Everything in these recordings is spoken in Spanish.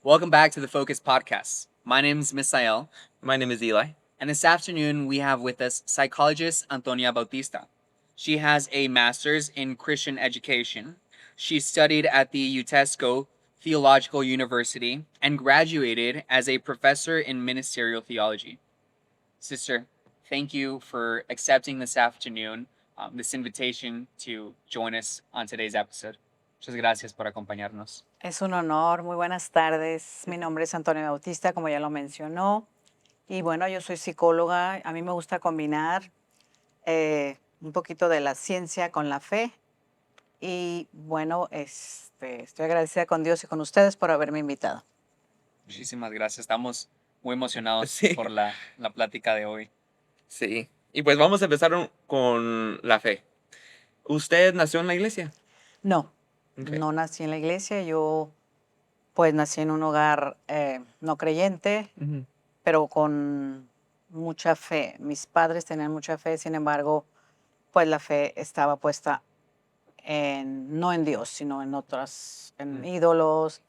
Welcome back to the Focus Podcast. My name is Misael. My name is Eli. And this afternoon we have with us psychologist Antonia Bautista. She has a master's in Christian education. She studied at the UTESCO Theological University and graduated as a professor in ministerial theology. Sister, thank you for accepting this afternoon this invitation to join us on today's episode. Muchas gracias por acompañarnos. Es un honor, muy buenas tardes. Mi nombre es Antonia Bautista, como ya lo mencionó. Y bueno, yo soy psicóloga. A mí me gusta combinar un poquito de la ciencia con la fe. Y bueno, estoy agradecida con Dios y con ustedes por haberme invitado. Muchísimas gracias. Estamos muy emocionados Sí. por la plática de hoy. Sí. Y pues vamos a empezar con la fe. ¿Usted nació en la iglesia? No, Ok. no nací en la iglesia. Yo pues nací en un hogar no creyente, Ujú. pero con mucha fe. Mis padres tenían mucha fe, sin embargo, pues la fe estaba puesta no en Dios, sino en otras, en ídolos,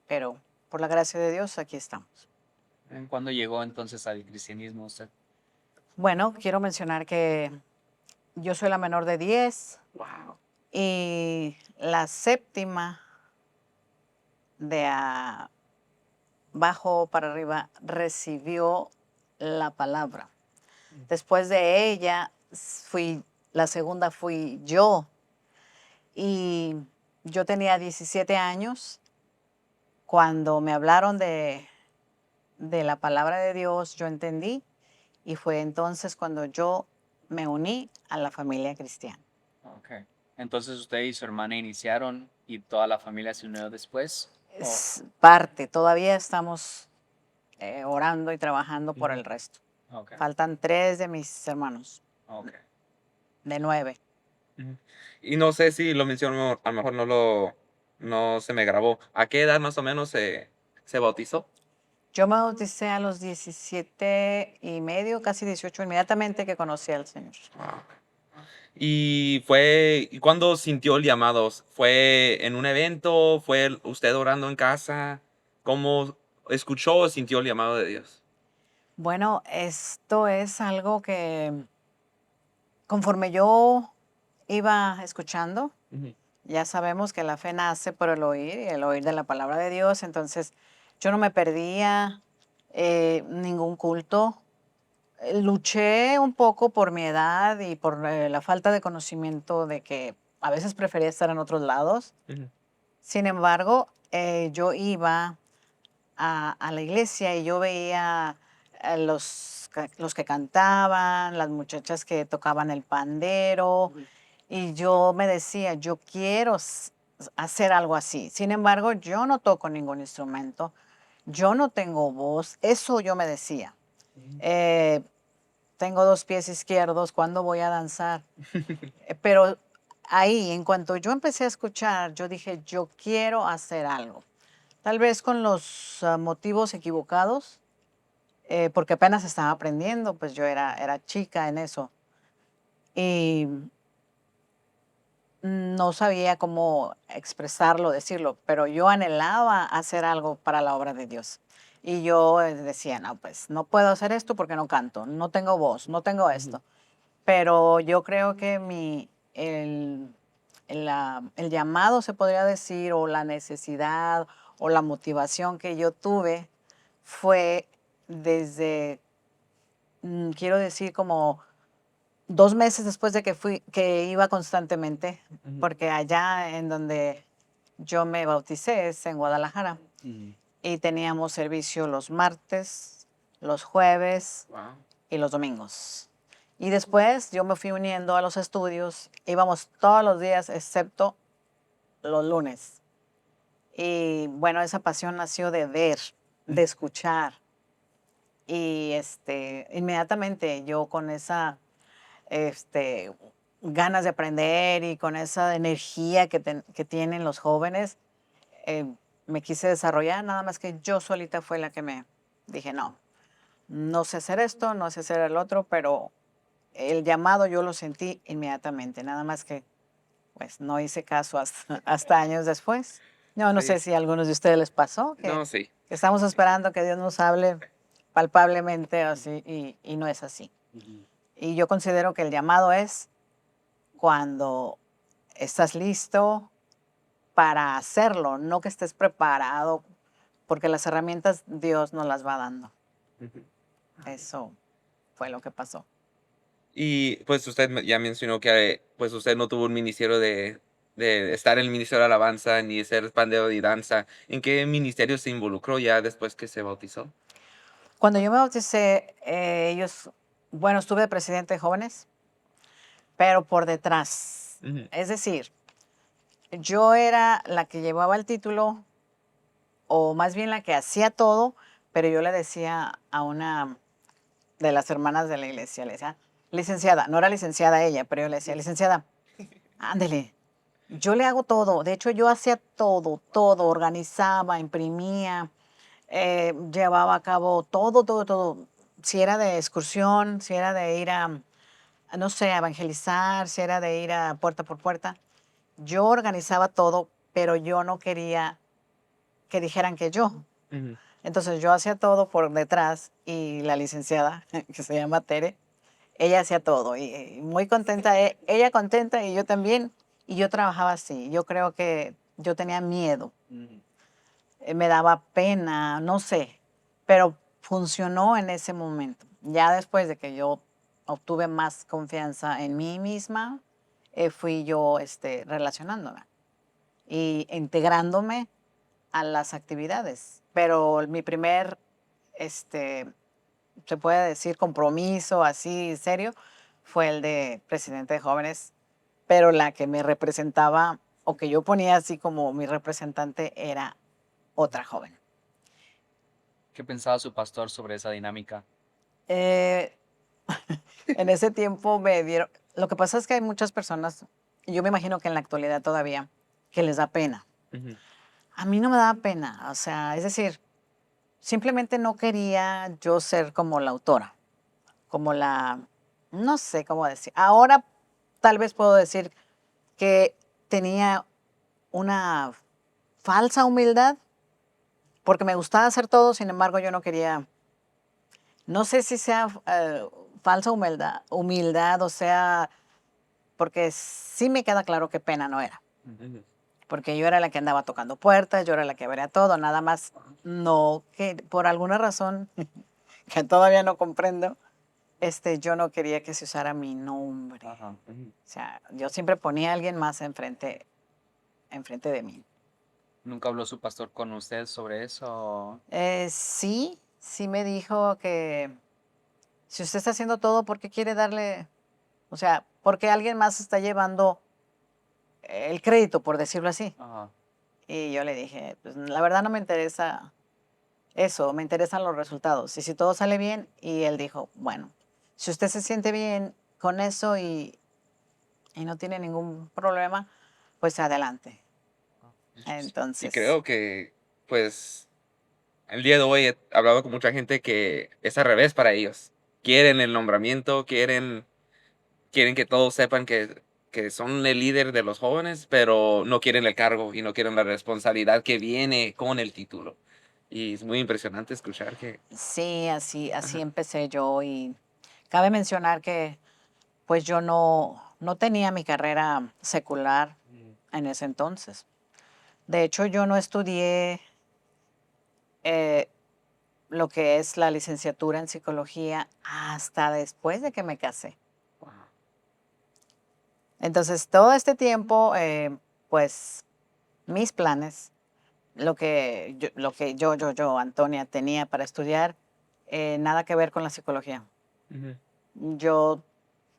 pero por la gracia de Dios aquí estamos. ¿Cuándo llegó entonces al cristianismo usted? Bueno, quiero mencionar que yo soy la menor de 10 Wow. y la séptima de abajo para arriba recibió la palabra. Después de ella, la segunda fui yo. Y yo tenía 17 años cuando me hablaron de la palabra de Dios, yo entendí. Y fue entonces cuando yo me uní a la familia cristiana. Ok. Entonces usted y su hermana iniciaron y toda la familia se unió después. Es parte, todavía estamos orando y trabajando por el resto. Ok. Faltan 3 de mis hermanos, Ok. de 9. Y no sé si lo mencionó, a lo mejor no se me grabó. ¿A qué edad más o menos se bautizó? Yo me bauticé a los 17 y medio, casi 18, inmediatamente que conocí al Señor. ¿Y cuándo sintió el llamado? ¿Fue en un evento? ¿Fue usted orando en casa? ¿Cómo escuchó o sintió el llamado de Dios? Bueno, esto es algo que conforme yo iba escuchando, Ujú. ya sabemos que la fe nace por el oír y el oír de la palabra de Dios, entonces yo no me perdía ningún culto. Luché un poco por mi edad y por la falta de conocimiento de que a veces prefería estar en otros lados. Ujú. Sin embargo, yo iba a la iglesia y yo veía los que cantaban, las muchachas que tocaban el pandero, y yo me decía, yo quiero hacer algo así. Sin embargo, yo no toco ningún instrumento, yo no tengo voz, eso yo me decía. Eh, Tengo 2 pies izquierdos, ¿cuándo voy a danzar? Pero ahí, en cuanto yo empecé a escuchar, yo dije, yo quiero hacer algo. Tal vez con los motivos equivocados, porque apenas estaba aprendiendo, pues yo era chica en eso. Y no sabía cómo expresarlo, decirlo, pero yo anhelaba hacer algo para la obra de Dios. Y yo decía, no, pues no puedo hacer esto porque no canto, no tengo voz, no tengo esto. Pero yo creo que el llamado, se podría decir, o la necesidad o la motivación que yo tuve fue desde, quiero decir, como 2 meses después de que iba constantemente, Ujú. porque allá en donde yo me bauticé es en Guadalajara y teníamos servicio los martes, los jueves Wow. y los domingos. Y después yo me fui uniendo a los estudios, íbamos todos los días excepto los lunes. Y bueno, esa pasión nació de ver, de escuchar. Y inmediatamente yo con esa este, ganas de aprender y con esa energía que tienen los jóvenes, eh, me quise desarrollar, nada más que yo solita fue la que me dije, no, no sé hacer esto, no sé hacer el otro, pero el llamado yo lo sentí inmediatamente, nada más que pues no hice caso hasta años después. No Sí. sé si a algunos de ustedes les pasó, No, sí. que estamos esperando que Dios nos hable palpablemente así y no es así. Y yo considero que el llamado es cuando estás listo para hacerlo, no que estés preparado, porque las herramientas Dios nos las va dando. Ujú. Eso fue lo que pasó. Y, pues, usted ya mencionó que, pues, usted no tuvo un ministerio de estar en el ministerio de alabanza, ni ser pandero y danza. ¿En qué ministerio se involucró ya después que se bautizó? Cuando yo me bauticé, bueno, estuve de presidente de jóvenes, pero por detrás. Ujú, Es decir, yo era la que llevaba el título, o más bien la que hacía todo, pero yo le decía a una de las hermanas de la iglesia, le decía, licenciada, no era licenciada ella, pero yo le decía, licenciada, ándele, yo le hago todo. De hecho, yo hacía todo, todo, organizaba, imprimía, llevaba a cabo todo, todo, todo. Si era de excursión, si era de ir no sé, a evangelizar, si era de ir a puerta por puerta, yo organizaba todo, pero yo no quería que dijeran que yo. ujú. Entonces yo hacía todo por detrás y la licenciada, que se llama Tere, ella hacía todo y muy contenta, ella contenta y yo también, y yo trabajaba así. Yo creo que yo tenía miedo, me daba pena, no sé, pero funcionó en ese momento. Ya después de que yo obtuve más confianza en mí misma, fui yo relacionándome y integrándome a las actividades. Pero mi primer, se puede decir, compromiso así serio fue el de presidente de jóvenes, pero la que me representaba o que yo ponía así como mi representante era otra joven. ¿Qué pensaba su pastor sobre esa dinámica? Eh, en ese tiempo me dieron, lo que pasa es que hay muchas personas, y yo me imagino que en la actualidad todavía, que les da pena. Ujú, A mí no me daba pena, o sea, es decir, simplemente no quería yo ser como la autora, como la, no sé cómo decir. Ahora tal vez puedo decir que tenía una falsa humildad, porque me gustaba hacer todo, sin embargo yo no quería, no sé si sea falsa humildad, o sea, porque sí me queda claro que pena no era, ujú. porque yo era la que andaba tocando puertas, yo era la que abría todo, nada más no, que por alguna razón que todavía no comprendo, yo no quería que se usara mi nombre. Ajá. Ujú. O sea, yo siempre ponía a alguien más enfrente de mí. ¿Nunca habló su pastor con usted sobre eso? Sí, sí me dijo que si usted está haciendo todo, ¿por qué quiere darle, o sea, por qué alguien más está llevando el crédito, por decirlo así? Ajá. Y yo le dije, pues la verdad no me interesa eso, me interesan los resultados. Y si todo sale bien, y él dijo, bueno, si usted se siente bien con eso y no tiene ningún problema, pues adelante. Y Entonces, creo que, pues, el día de hoy he hablado con mucha gente que es al revés para ellos. Quieren el nombramiento, quieren que todos sepan que son el líder de los jóvenes, pero no quieren el cargo y no quieren la responsabilidad que viene con el título. Y es muy impresionante escuchar que sí, así ajá, empecé yo y cabe mencionar que pues yo no tenía mi carrera secular en ese entonces. De hecho, yo no estudié eh, lo que es la licenciatura en psicología hasta después de que me casé. wow, Entonces, todo este tiempo, pues mis planes, lo que yo, Antonia, tenía para estudiar, nada que ver con la psicología. ujú, Yo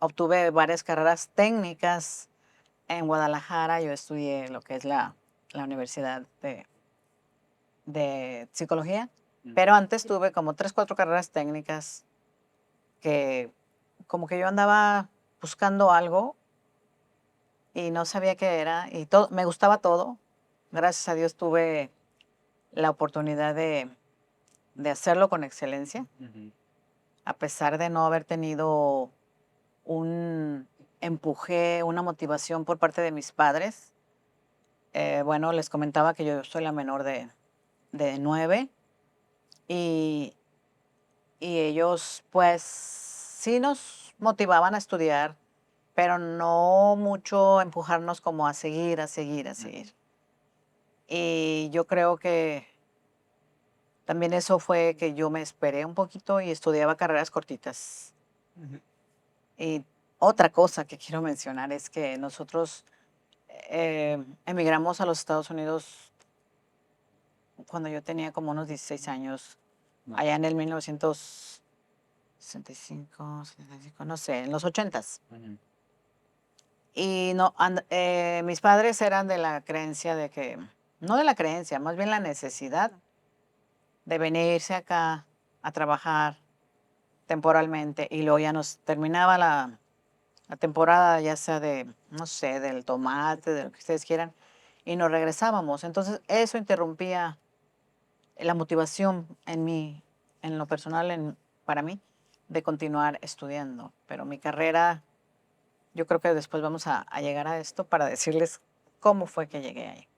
obtuve varias carreras técnicas en Guadalajara. Yo estudié lo que es la Universidad de Psicología, Mm. pero antes tuve como 3, 4 carreras técnicas que como que yo andaba buscando algo y no sabía qué era y todo, me gustaba todo. Gracias a Dios tuve la oportunidad de hacerlo con excelencia, Ujú. a pesar de no haber tenido un empuje, una motivación por parte de mis padres. Bueno, les comentaba que yo soy la menor de 9 y, y ellos pues sí nos motivaban a estudiar, pero no mucho empujarnos como a seguir, a seguir, a seguir. Y yo creo que también eso fue que yo me esperé un poquito y estudiaba carreras cortitas. Ujú. Y otra cosa que quiero mencionar es que nosotros emigramos a los Estados Unidos cuando yo tenía como unos 16 años, allá en el 1965, 75, no sé, en los 80s. Ujú. Y no, mis padres eran de la creencia de que, no de la creencia, más bien la necesidad de venirse acá a trabajar temporalmente y luego ya nos terminaba la temporada, ya sea de, no sé, del tomate, de lo que ustedes quieran, y nos regresábamos. Entonces eso interrumpía la motivación en mí, en lo personal, para mí, de continuar estudiando. Pero mi carrera, yo creo que después vamos a llegar a esto para decirles cómo fue que llegué ahí.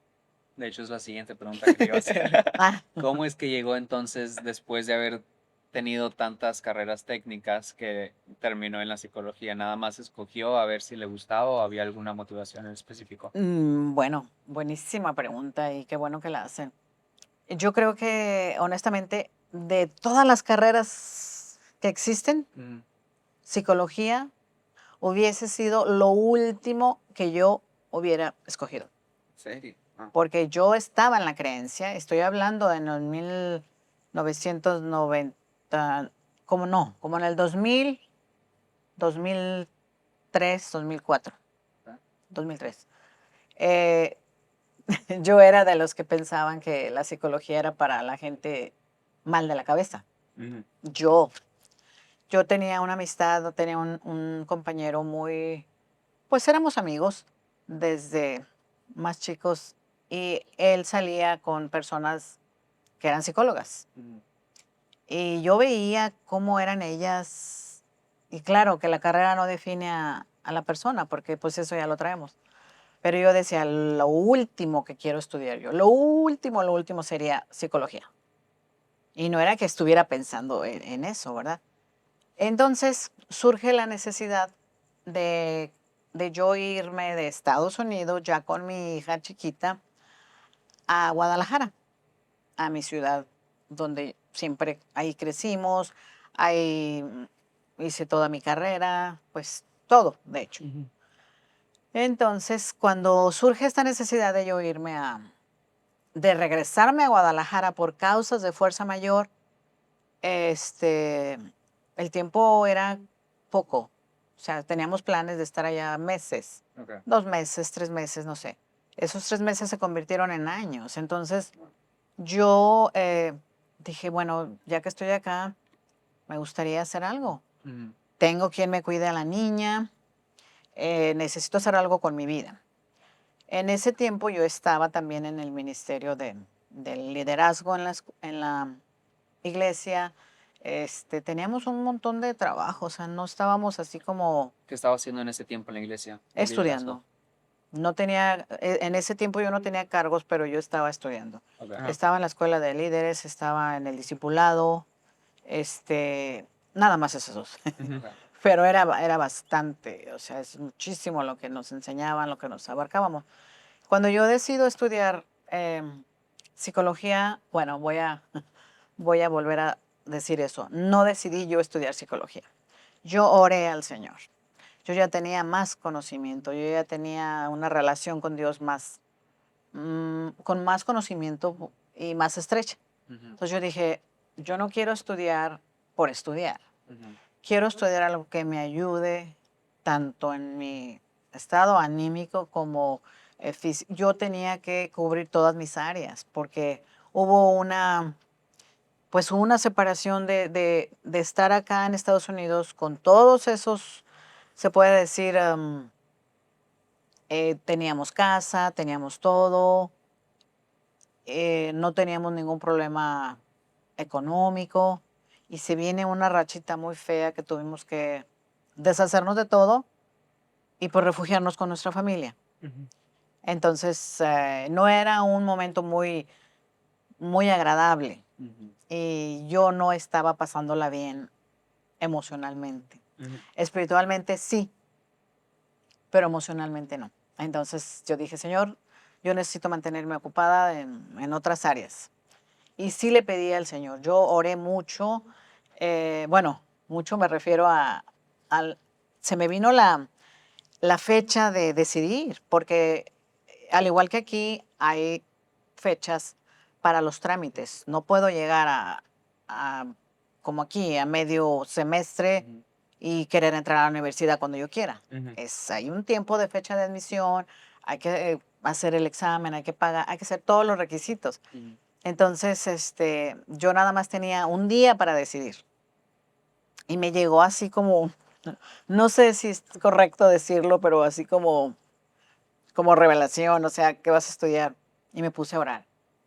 De hecho, es la siguiente pregunta que te iba a hacer. Ah, ¿Cómo es que llegó entonces, después de haber tenido tantas carreras técnicas, que terminó en la psicología? ¿Nada más escogió a ver si le gustaba o había alguna motivación en específico? bueno, buenísima pregunta y qué bueno que la hacen. Yo creo que, honestamente, de todas las carreras que existen, Ujú. psicología hubiese sido lo último que yo hubiera escogido. ¿En serio? Ah. Porque yo estaba en la creencia, estoy hablando en el 1990, como no, como en el 2000, 2003, 2004, Ah. 2003. Eh, yo era de los que pensaban que la psicología era para la gente mal de la cabeza. Ujú. Yo, yo tenía una amistad, tenía un compañero muy, pues éramos amigos desde más chicos y él salía con personas que eran psicólogas. Ujú. Y yo veía cómo eran ellas, y claro que la carrera no define a la persona, porque pues eso ya lo traemos. Pero yo decía, lo último que quiero estudiar yo, lo último sería psicología. Y no era que estuviera pensando en eso, ¿verdad? Entonces surge la necesidad de, de yo irme de Estados Unidos, ya con mi hija chiquita, a Guadalajara, a mi ciudad, donde siempre ahí crecimos, ahí hice toda mi carrera, pues todo, de hecho. Ujú. Entonces, cuando surge esta necesidad de yo irme de regresarme a Guadalajara por causas de fuerza mayor, este, el tiempo era poco. O sea, teníamos planes de estar allá meses, Ok. 2 meses, 3 meses, no sé. Esos 3 meses se convirtieron en años. Entonces, yo dije, bueno, ya que estoy acá, me gustaría hacer algo. Ujú. Tengo quien me cuide a la niña, necesito hacer algo con mi vida. En ese tiempo yo estaba también en el ministerio del liderazgo en la iglesia. Teníamos un montón de trabajo, o sea, no estábamos así como ¿Qué estaba haciendo en ese tiempo en la iglesia de liderazgo? estudiando. No tenía, en ese tiempo yo no tenía cargos, pero yo estaba estudiando. Ok. Ajá. Estaba en la escuela de líderes, estaba en el discipulado, nada más esos dos. Ujú. Ok. Pero era bastante, o sea, es muchísimo lo que nos enseñaban, lo que nos abarcábamos. Cuando yo decido estudiar psicología, bueno, voy a volver a decir eso. No decidí yo estudiar psicología. Yo oré al Señor. Yo ya tenía más conocimiento, yo ya tenía una relación con Dios con más conocimiento y más estrecha. Ujú. Entonces yo dije, yo no quiero estudiar por estudiar. Ujú. Quiero estudiar algo que me ayude tanto en mi estado anímico como físico. Yo tenía que cubrir todas mis áreas porque hubo pues una separación de estar acá en Estados Unidos con todos esos, se puede decir, teníamos casa, teníamos todo, no teníamos ningún problema económico y se viene una rachita muy fea que tuvimos que deshacernos de todo y pues refugiarnos con nuestra familia. Ujú. Entonces, no era un momento muy, muy agradable Ujú. y yo no estaba pasándola bien emocionalmente. Ujú. Espiritualmente sí, pero emocionalmente no. Entonces yo dije, Señor, yo necesito mantenerme ocupada en otras áreas. Y sí le pedí al Señor. Yo oré mucho, bueno, mucho me refiero al... Se me vino la fecha de decidir, porque al igual que aquí hay fechas para los trámites. No puedo llegar a como aquí, a medio semestre Ujú. y querer entrar a la universidad cuando yo quiera. Ujú. Hay un tiempo de fecha de admisión, hay que hacer el examen, hay que pagar, hay que hacer todos los requisitos. Ujú. Entonces, yo nada más tenía un día para decidir. Y me llegó así como, no sé si es correcto decirlo, pero así como revelación, o sea, ¿qué vas a estudiar? Y me puse a orar.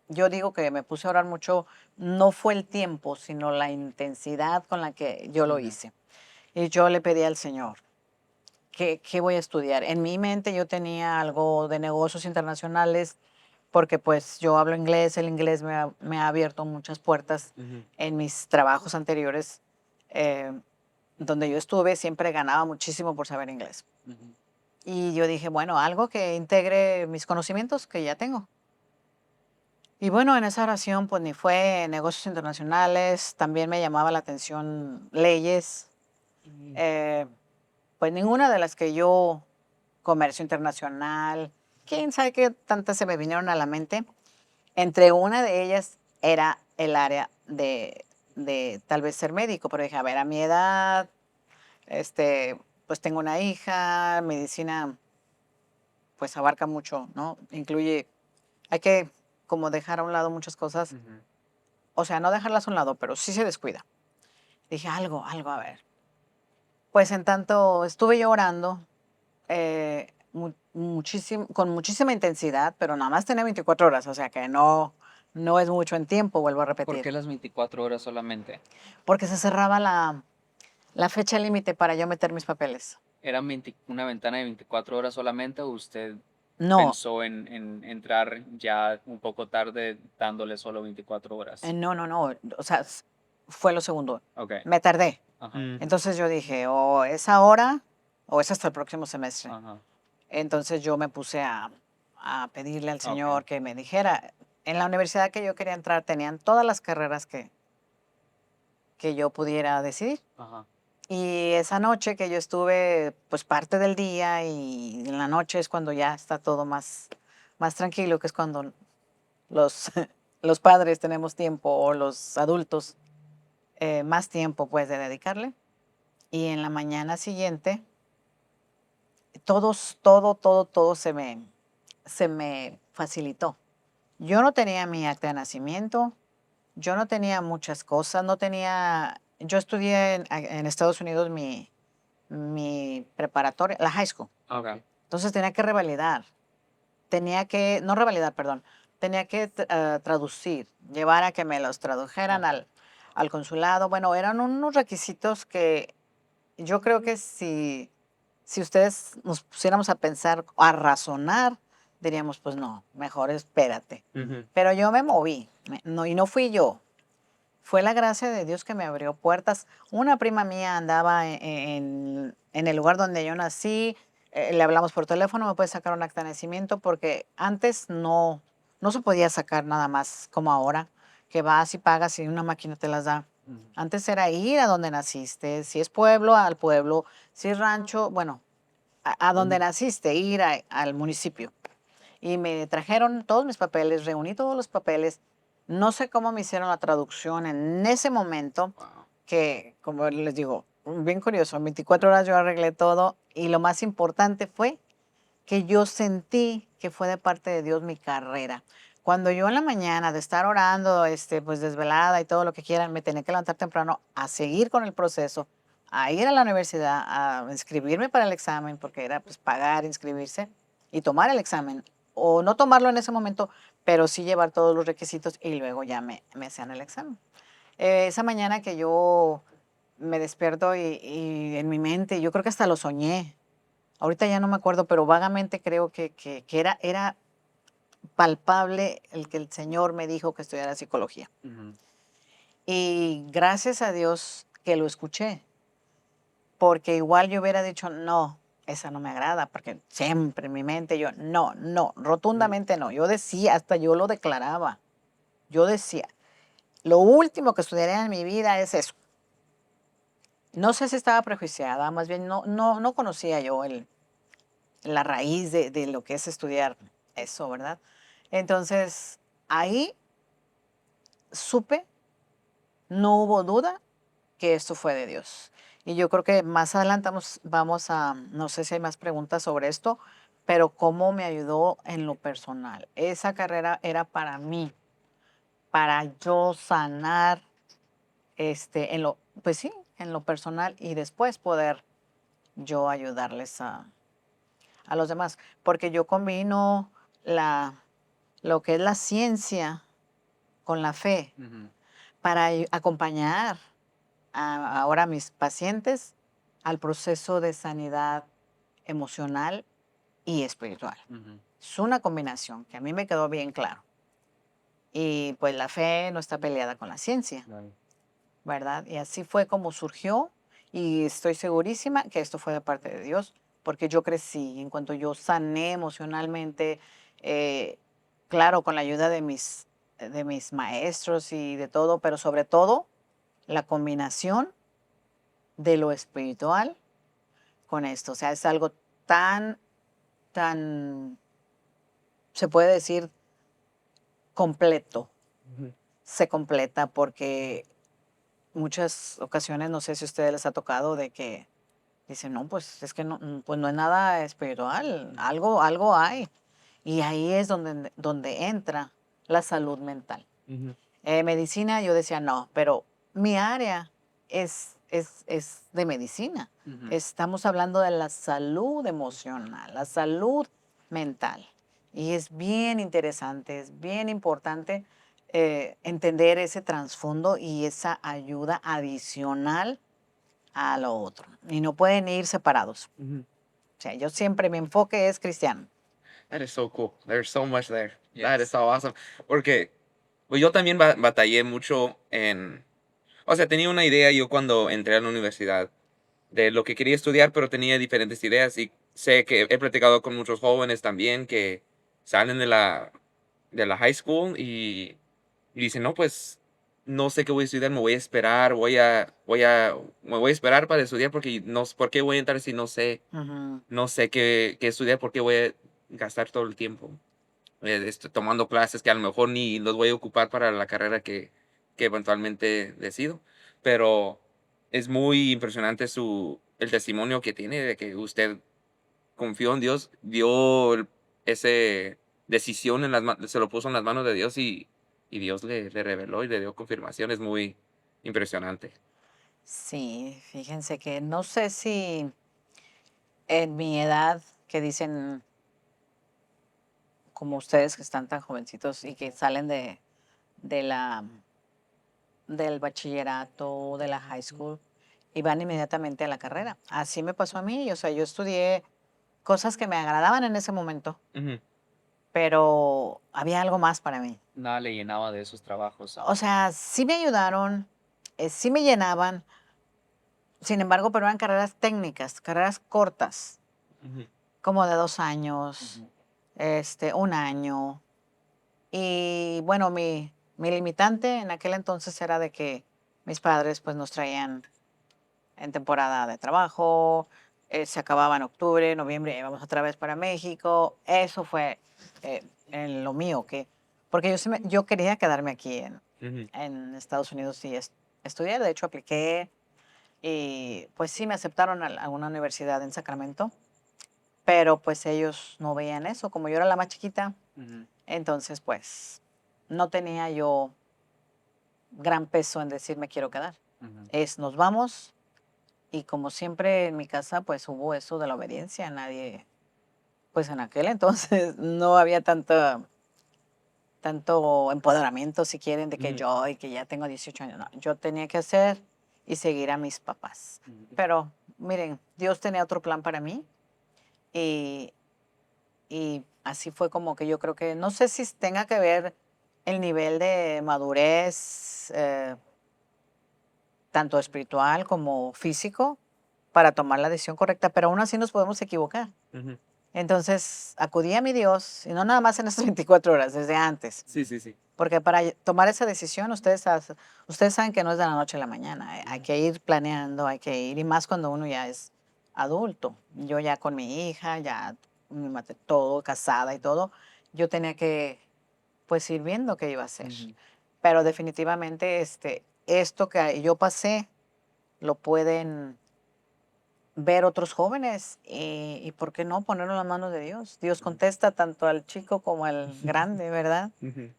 Yo digo que me puse a orar mucho, no fue el tiempo, sino la intensidad con la que yo lo Ujú. hice. Y yo le pedí al Señor, ¿qué voy a estudiar? En mi mente yo tenía algo de negocios internacionales, porque pues yo hablo inglés, el inglés me ha abierto muchas puertas Ujú. en mis trabajos anteriores, eh, donde yo estuve, siempre ganaba muchísimo por saber inglés. Ujú. Y yo dije, bueno, algo que integre mis conocimientos que ya tengo. Y bueno, en esa oración pues ni fue negocios internacionales, también me llamaba la atención leyes, eh, pues ninguna de las que yo, comercio internacional, quién sabe qué tantas se me vinieron a la mente. Entre una de ellas era el área de tal vez ser médico, pero dije, a ver, a mi edad, pues tengo una hija, medicina pues abarca mucho, ¿no? Incluye, hay que como dejar a un lado muchas cosas, Ujú. o sea, no dejarlas a un lado, pero sí se descuida. Dije, algo, a ver. Pues en tanto estuve yo orando, con muchísima intensidad, pero nada más tenía 24 horas, o sea que no es mucho en tiempo, vuelvo a ¿Por repetir, qué las 24 horas solamente? porque se cerraba la fecha límite para yo meter mis papeles. ¿Era una ventana de 24 horas solamente o usted No, pensó en entrar ya un poco tarde dándole solo 24 horas? no, o sea, fue lo segundo. Ok, Me tardé. ajá, Mm. Entonces yo dije, o es ahora o es hasta el próximo semestre. ajá, Entonces yo me puse a pedirle al ok, Señor que me dijera, en la universidad que yo quería entrar tenían todas las carreras que yo pudiera decidir. ajá, Y esa noche que yo estuve, pues parte del día y en la noche es cuando ya está todo más tranquilo, que es cuando los, los padres tenemos tiempo o los adultos más tiempo pues de dedicarle. Y en la mañana siguiente, todo se me facilitó. Yo no tenía mi acta de nacimiento, yo no tenía muchas cosas, yo estudié en Estados Unidos mi preparatoria, la high school. ok, Entonces tenía que revalidar, no revalidar, perdón, tenía que traducir, llevar a que me los tradujeran ajá, al consulado. Bueno, eran unos requisitos que yo creo que si ustedes nos pusiéramos a pensar, a razonar, diríamos, pues no, mejor espérate. Ujú. Pero yo me moví, no, y no fui yo, fue la gracia de Dios que me abrió puertas. Una prima mía andaba en el lugar donde yo nací, le hablamos por teléfono, me puede sacar un acta de nacimiento, porque antes no se podía sacar nada más como ahora, que vas y pagas y una máquina te las da. ujú, Antes era ir a donde naciste, si es pueblo, al pueblo, si es rancho, bueno, a donde Ujú. naciste, ir al municipio. Y me trajeron todos mis papeles, reuní todos los papeles. No sé cómo me hicieron la traducción en ese momento, Wow. que como les digo, bien curioso, en 24 horas yo arreglé todo y lo más importante fue que yo sentí que fue de parte de Dios mi carrera. Cuando yo en la mañana de estar orando, pues desvelada y todo lo que quieran, me tenía que levantar temprano a seguir con el proceso, a ir a la universidad, a inscribirme para el examen, porque era pues pagar, inscribirse y tomar el examen. O no tomarlo en ese momento, pero sí llevar todos los requisitos y luego ya me hacían el examen. Esa mañana que yo me despierto y en mi mente, yo creo que hasta lo soñé, ahorita ya no me acuerdo, pero vagamente creo que era palpable el que el Señor me dijo que estudiara psicología. Y gracias a Dios que lo escuché, porque igual yo hubiera dicho, no, esa no me agrada, porque siempre en mi mente yo, no, no, rotundamente no. Yo decía, hasta yo lo declaraba, yo decía, lo último que estudiaré en mi vida es eso. No sé si estaba prejuiciada, más bien no conocía yo la raíz de lo que es estudiar eso, ¿verdad? Entonces, ahí supe, no hubo duda que esto fue de Dios. Y yo creo que más adelante vamos a, no sé si hay más preguntas sobre esto, pero cómo me ayudó en lo personal. Esa carrera era para mí, para yo sanar, pues sí, en lo personal y después poder yo ayudarles a los demás, porque yo combino lo que es la ciencia con la fe para acompañar ahora a mis pacientes al proceso de sanidad emocional y espiritual. Es una combinación que a mí me quedó bien claro. Y pues la fe no está peleada con la ciencia, ¿verdad? Y así fue como surgió y estoy segurísima que esto fue de parte de Dios, porque yo crecí, en cuanto yo sané emocionalmente, eh, claro, con la ayuda de mis maestros y de todo, pero sobre todo la combinación de lo espiritual con esto. O sea, es algo tan, se puede decir, completo. Se completa porque muchas ocasiones, no sé si a ustedes les ha tocado de que dicen, no, pues es que no, pues no es nada espiritual, algo hay. Y ahí es donde entra la salud mental. Medicina, yo decía, no, pero mi área es de medicina. Estamos hablando de la salud emocional, la salud mental. Y es bien interesante, es bien importante entender ese trasfondo y esa ayuda adicional a lo otro. Y no pueden ir separados. O sea, yo siempre, mi enfoque es cristiano. That is so cool. There's so much there. That is Yes. so awesome. Porque pues yo también batallé mucho en... O sea, tenía una idea yo cuando entré a la universidad de lo que quería estudiar, pero tenía diferentes ideas y sé que he platicado con muchos jóvenes también que salen de la high school y dicen, no, pues no sé qué voy a estudiar, me voy a esperar, me voy a esperar para estudiar porque no, ¿por qué voy a entrar si Ujú. no sé qué estudiar? ¿Por qué voy a gastar todo el tiempo tomando clases que a lo mejor ni los voy a ocupar para la carrera que eventualmente decido? Pero es muy impresionante el testimonio que tiene de que usted confió en Dios, ese decisión se lo puso en las manos de Dios y Dios le reveló y le dio confirmación. Es muy impresionante. Sí, fíjense que no sé si en mi edad, que dicen como ustedes que están tan jovencitos y que salen de la, del bachillerato, de la high school, y van inmediatamente a la carrera. Así me pasó a mí, o sea, yo estudié cosas que me agradaban en ese momento, Ujú, pero había algo más para mí. Nada le llenaba de esos trabajos. O sea, sí me ayudaron, sí me llenaban, sin embargo, pero eran carreras técnicas, carreras cortas, ujú, como de 2 años, 1 año. Y bueno, mi limitante en aquel entonces era de que mis padres pues nos traían en temporada de trabajo, se acababa en octubre, noviembre, íbamos otra vez para México. Eso fue en lo mío, porque yo quería quedarme aquí ujú. en Estados Unidos y estudiar. De hecho, apliqué y pues sí me aceptaron a una universidad en Sacramento, pero pues ellos no veían eso. Como yo era la más chiquita, entonces pues no tenía yo gran peso en decir me quiero quedar. Es nos vamos y como siempre en mi casa pues hubo eso de la obediencia. Nadie, pues en aquel entonces no había tanto empoderamiento, si quieren, de que Ujú. yo y que ya tengo 18 años. No, yo tenía que hacer y seguir a mis papás. Pero miren, Dios tenía otro plan para mí Y, y así fue como que yo creo que, no sé si tenga que ver el nivel de madurez, tanto espiritual como físico, para tomar la decisión correcta, pero aún así nos podemos equivocar. Ujú. Entonces acudí a mi Dios, y no nada más en esas 24 horas, desde antes. Sí, sí, sí. Porque para tomar esa decisión, ustedes saben que no es de la noche a la mañana. Hay que ir planeando, hay que ir, y más cuando uno ya es adulto. Yo ya con mi hija, ya todo, casada y todo, yo tenía que pues ir viendo qué iba a hacer. Ujú. Pero definitivamente esto que yo pasé lo pueden ver otros jóvenes y ¿por qué no ponerlo en las manos de Dios? Dios contesta tanto al chico como al grande, ¿verdad? Ujú.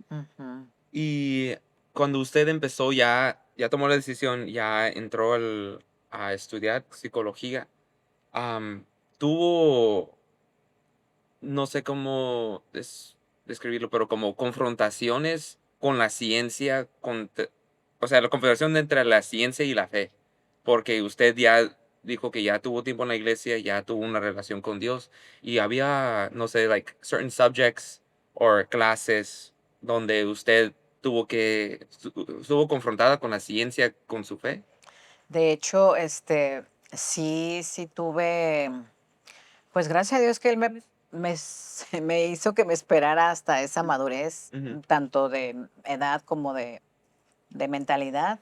Ujú. Y cuando usted empezó, ya tomó la decisión, ya entró a estudiar psicología, am, tuvo, no sé cómo describirlo, pero como confrontaciones con la ciencia, o sea, la confrontación entre la ciencia y la fe, porque usted ya dijo que ya tuvo tiempo en la iglesia, ya tuvo una relación con Dios, y había, no sé, like certain subjects or clases donde usted estuvo confrontada con la ciencia, con su fe. De hecho, sí tuve, pues gracias a Dios que Él me hizo que me esperara hasta esa madurez, Ujú, tanto de edad como de mentalidad,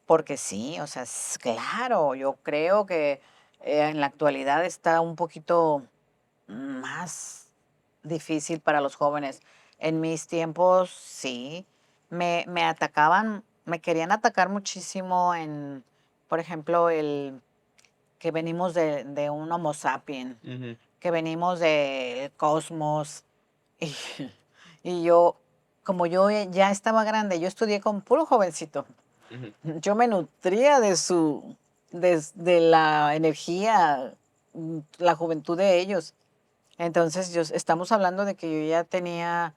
porque sí, o sea, claro, yo creo que en la actualidad está un poquito más difícil para los jóvenes. En mis tiempos, sí, me atacaban, me querían atacar muchísimo por ejemplo, el que venimos de un Homo sapien, ujú, que venimos del cosmos. Y, y yo, como yo ya estaba grande, yo estudié con puro jovencito. ujú, Yo me nutría de la energía, la juventud de ellos. Entonces, estamos hablando de que yo ya tenía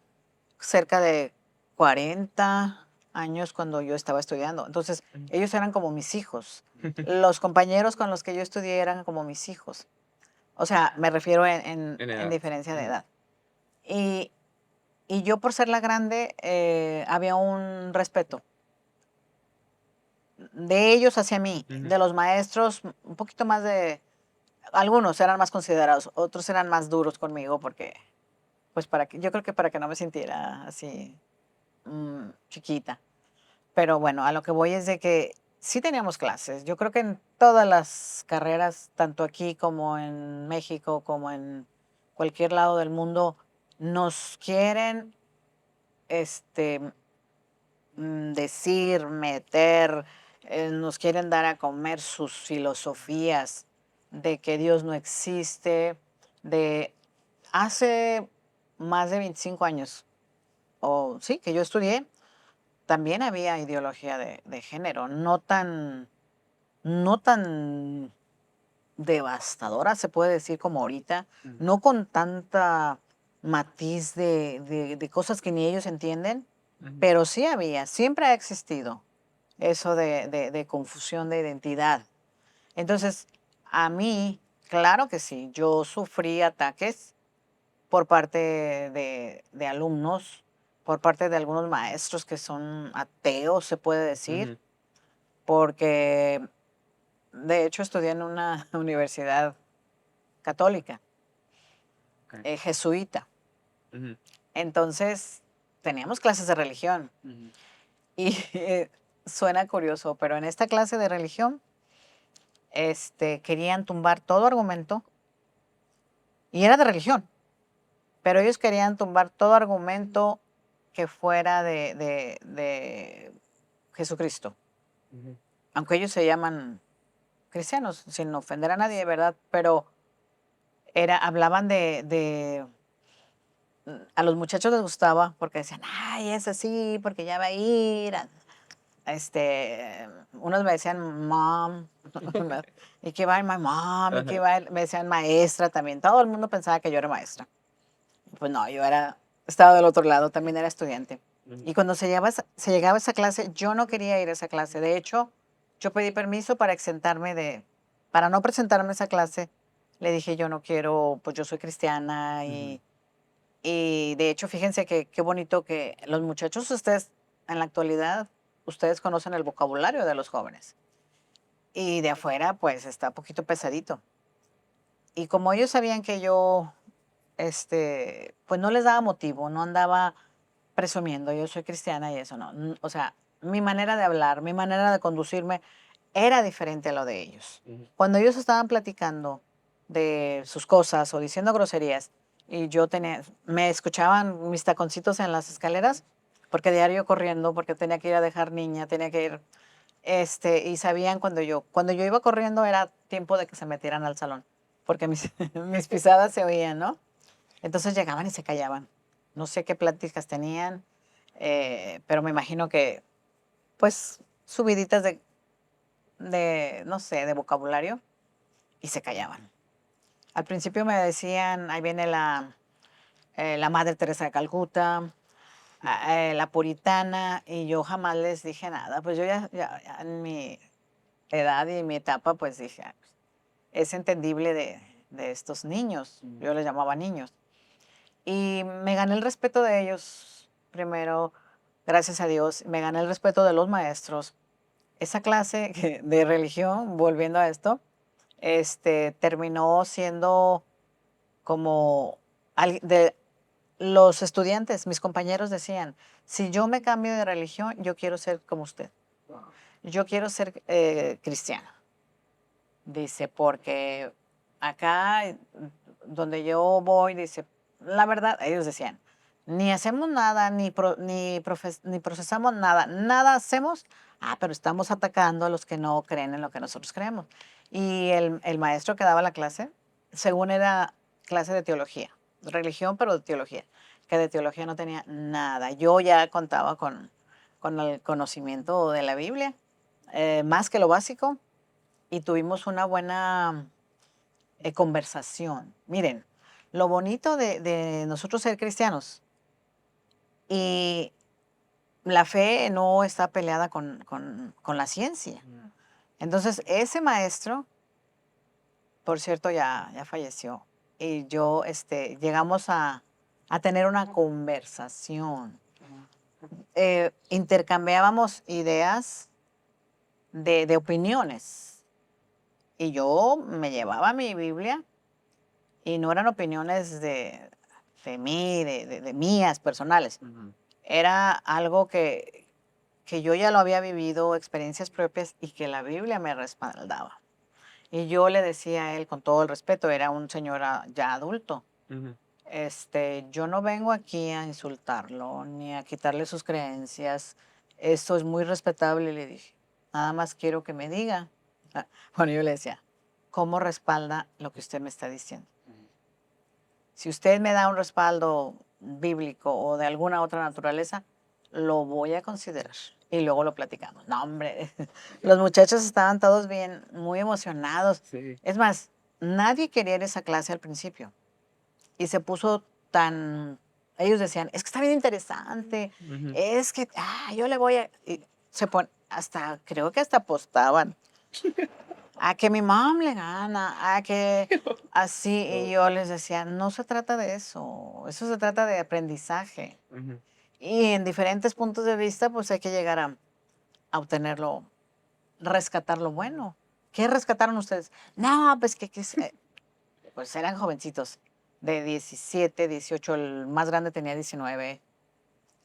cerca de 40 años cuando yo estaba estudiando. Entonces, ujú. ellos eran como mis hijos. Los compañeros con los que yo estudié eran como mis hijos. O sea, me refiero En en edad. diferencia de Ujú, edad. Y, y yo por ser la grande, había un respeto de ellos hacia mí, ujú, de los maestros, un poquito más algunos eran más considerados, otros eran más duros conmigo porque, pues yo creo que para que no me sintiera así chiquita. Pero bueno, a lo que voy es de que sí teníamos clases. Yo creo que en todas las carreras, tanto aquí como en México, como en cualquier lado del mundo, nos quieren este, decir, meter, nos quieren dar a comer sus filosofías de que Dios no existe, de hace más de 25 años, o sí, que yo estudié, también había ideología de género, no tan devastadora, se puede decir como ahorita, ujú, no con tanta matiz de cosas que ni ellos entienden, ujú, pero sí había, siempre ha existido eso de confusión de identidad. Entonces, a mí, claro que sí, yo sufrí ataques por parte de alumnos, por parte de algunos maestros que son ateos, se puede decir, ujú. porque de hecho estudié en una universidad católica, Okay. jesuita. Ujú, Entonces, teníamos clases de religión ujú, y suena curioso, pero en esta clase de religión, querían tumbar todo argumento y era de religión, pero ellos querían tumbar todo argumento que fuera de Jesucristo, ujú, aunque ellos se llaman cristianos, sin ofender a nadie, ¿verdad? Pero hablaban a los muchachos les gustaba porque decían, ay, es así, porque ya va a ir. Unos me decían mom, y que va a ir my mom, y que Ajá, me decían maestra también. Todo el mundo pensaba que yo era maestra. Pues no, estaba del otro lado, también era estudiante. ujú, Y cuando se llegaba a esa clase, yo no quería ir a esa clase. De hecho, yo pedí permiso para para no presentarme a esa clase Le dije, yo no quiero, pues yo soy cristiana y de hecho, fíjense que qué bonito que los muchachos, ustedes, en la actualidad, ustedes conocen el vocabulario de los jóvenes. Y de afuera, pues está un poquito pesadito. Y como ellos sabían que yo, pues no les daba motivo, no andaba presumiendo, yo soy cristiana y eso no. O sea, mi manera de hablar, mi manera de conducirme era diferente a lo de ellos. Cuando ellos estaban platicando de sus cosas o diciendo groserías y yo tenía, me escuchaban mis taconcitos en las escaleras, porque diario corriendo, porque tenía que ir a dejar niña, tenía que ir, y sabían cuando yo iba corriendo era tiempo de que se metieran al salón, porque mis, mis pisadas se oían, ¿no? Entonces llegaban y se callaban. No sé qué pláticas tenían, pero me imagino que, pues, subiditas no sé, de vocabulario y se callaban. Al principio me decían, ahí viene la Madre Teresa de Calcuta, la puritana, y yo jamás les dije nada. Pues yo ya en mi edad y en mi etapa, pues dije, "Ah, pues, es entendible de estos niños". Yo les llamaba niños. Y me gané el respeto de ellos primero, gracias a Dios. Me gané el respeto de los maestros. Esa clase de religión, volviendo a esto, terminó siendo como de los estudiantes, mis compañeros decían, si yo me cambio de religión, yo quiero ser como usted. Yo quiero ser cristiana. Dice, porque acá donde yo voy, dice, la verdad, ellos decían, ni hacemos nada, ni procesamos nada, nada hacemos, pero estamos atacando a los que no creen en lo que nosotros creemos. Y el maestro que daba la clase, según era clase de teología, religión, pero de teología, que de teología no tenía nada. Yo ya contaba con el conocimiento de la Biblia, más que lo básico, y tuvimos una buena conversación. Miren, lo bonito de nosotros ser cristianos y la fe no está peleada con la ciencia. Entonces, ese maestro, por cierto, ya falleció. Y yo, llegamos a tener una conversación. Intercambiábamos ideas de opiniones. Y yo me llevaba mi Biblia y no eran opiniones de mí, de mías, personales. Era algo que yo ya lo había vivido, experiencias propias y que la Biblia me respaldaba. Y yo le decía a él, con todo el respeto, era un señor ya adulto, yo no vengo aquí a insultarlo ni a quitarle sus creencias. Esto es muy respetable, le dije. Nada más quiero que me diga. Bueno, yo le decía, ¿cómo respalda lo que usted me está diciendo? Si usted me da un respaldo bíblico o de alguna otra naturaleza, lo voy a considerar y luego lo platicamos. No, hombre, los muchachos estaban todos bien, muy emocionados. Sí. Es más, nadie quería ir a esa clase al principio y se puso ellos decían, es que está bien interesante, es que, yo le voy a, y creo que hasta apostaban a que mi mamá le gana, a que así, y yo les decía, no se trata de eso se trata de aprendizaje. Y en diferentes puntos de vista, pues hay que llegar a obtenerlo, rescatar lo bueno. ¿Qué rescataron ustedes? No, pues pues eran jovencitos, de 17, 18, el más grande tenía 19,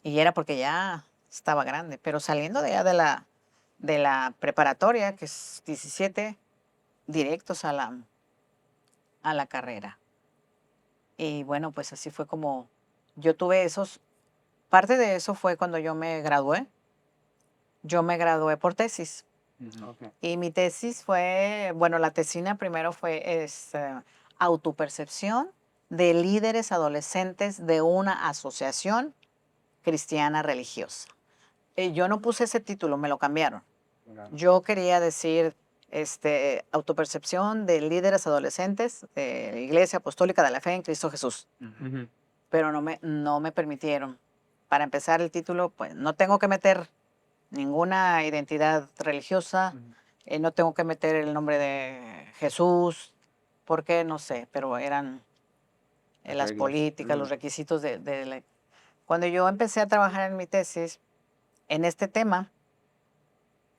y era porque ya estaba grande, pero saliendo de ya de la preparatoria, que es 17, directos a la carrera. Y bueno, pues así fue como yo tuve parte de eso fue cuando yo me gradué. Yo me gradué por tesis. Okay. Y mi tesis fue, bueno, la tesina primero fue autopercepción de líderes adolescentes de una asociación cristiana religiosa. Yo no puse ese título, me lo cambiaron. Yo quería decir autopercepción de líderes adolescentes de la Iglesia Apostólica de la Fe en Cristo Jesús, pero no me permitieron. Para empezar el título, pues no tengo que meter ninguna identidad religiosa, no tengo que meter el nombre de Jesús, ¿Por qué? No sé, pero eran Las las reglas. políticas, los requisitos Cuando yo empecé a trabajar en mi tesis, en este tema,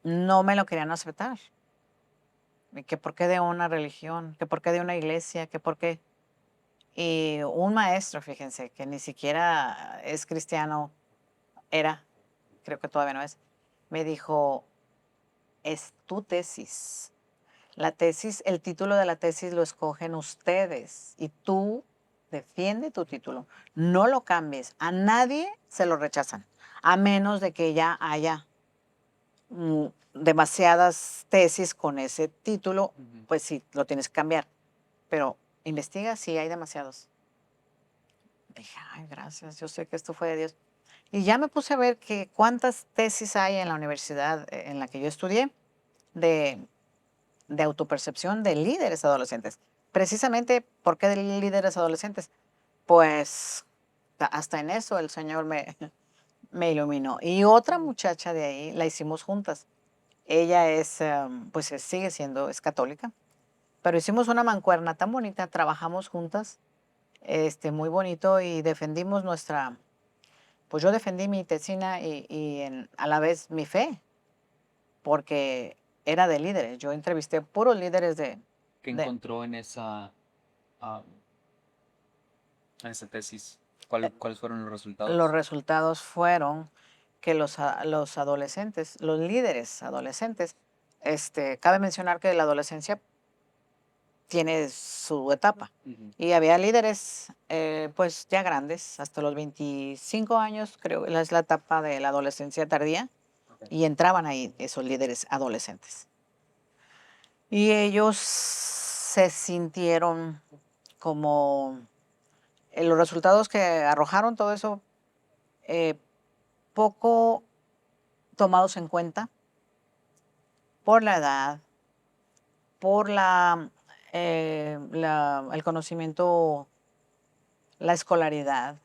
no me lo querían aceptar. Y que por qué de una religión, que por qué de una iglesia, que por qué. Y un maestro, fíjense, que ni siquiera es cristiano, era, creo que todavía no es, me dijo, es tu tesis. La tesis, el título de la tesis lo escogen ustedes y tú defiende tu título. No lo cambies. A nadie se lo rechazan, a menos de que ya haya demasiadas tesis con ese título, pues sí, lo tienes que cambiar. Pero investiga si hay demasiados. Dije, ay, gracias, yo sé que esto fue de Dios. Y ya me puse a ver que cuántas tesis hay en la universidad en la que yo estudié de, de autopercepción de líderes adolescentes. Precisamente, ¿por qué de líderes adolescentes? Pues hasta en eso el Señor me iluminó. Y otra muchacha de ahí la hicimos juntas. Ella es, pues sigue siendo, es católica, pero hicimos una mancuerna tan bonita, trabajamos juntas, muy bonito y defendimos pues yo defendí mi tesina y a la vez mi fe, porque era de líderes. Yo entrevisté puros líderes ¿Qué de encontró ah, en esa tesis? ¿Cuáles fueron los los resultados? resultados fueron que los adolescentes, los líderes adolescentes, cabe mencionar que la adolescencia tiene su etapa. Ujú. Y había líderes, pues ya grandes, hasta los 25 años, creo que es la etapa de la adolescencia tardía, Ok. y entraban ahí esos líderes adolescentes. Y ellos se sintieron como los resultados que arrojaron, todo eso, eh, poco tomados en cuenta por la edad, por el conocimiento, la escolaridad,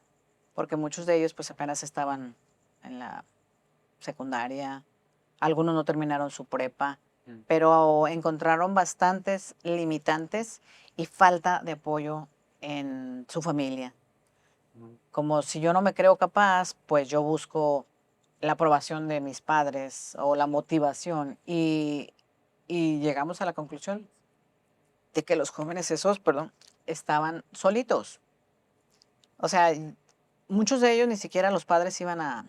porque muchos de ellos pues apenas estaban en la secundaria, algunos no terminaron su prepa, Mm. pero encontraron bastantes limitantes y falta de apoyo en su familia. Mm. Como si yo no me creo capaz, pues yo busco la aprobación de mis padres o la motivación y llegamos a la conclusión de que los jóvenes esos, perdón, estaban solitos. O sea, muchos de ellos ni siquiera los padres iban a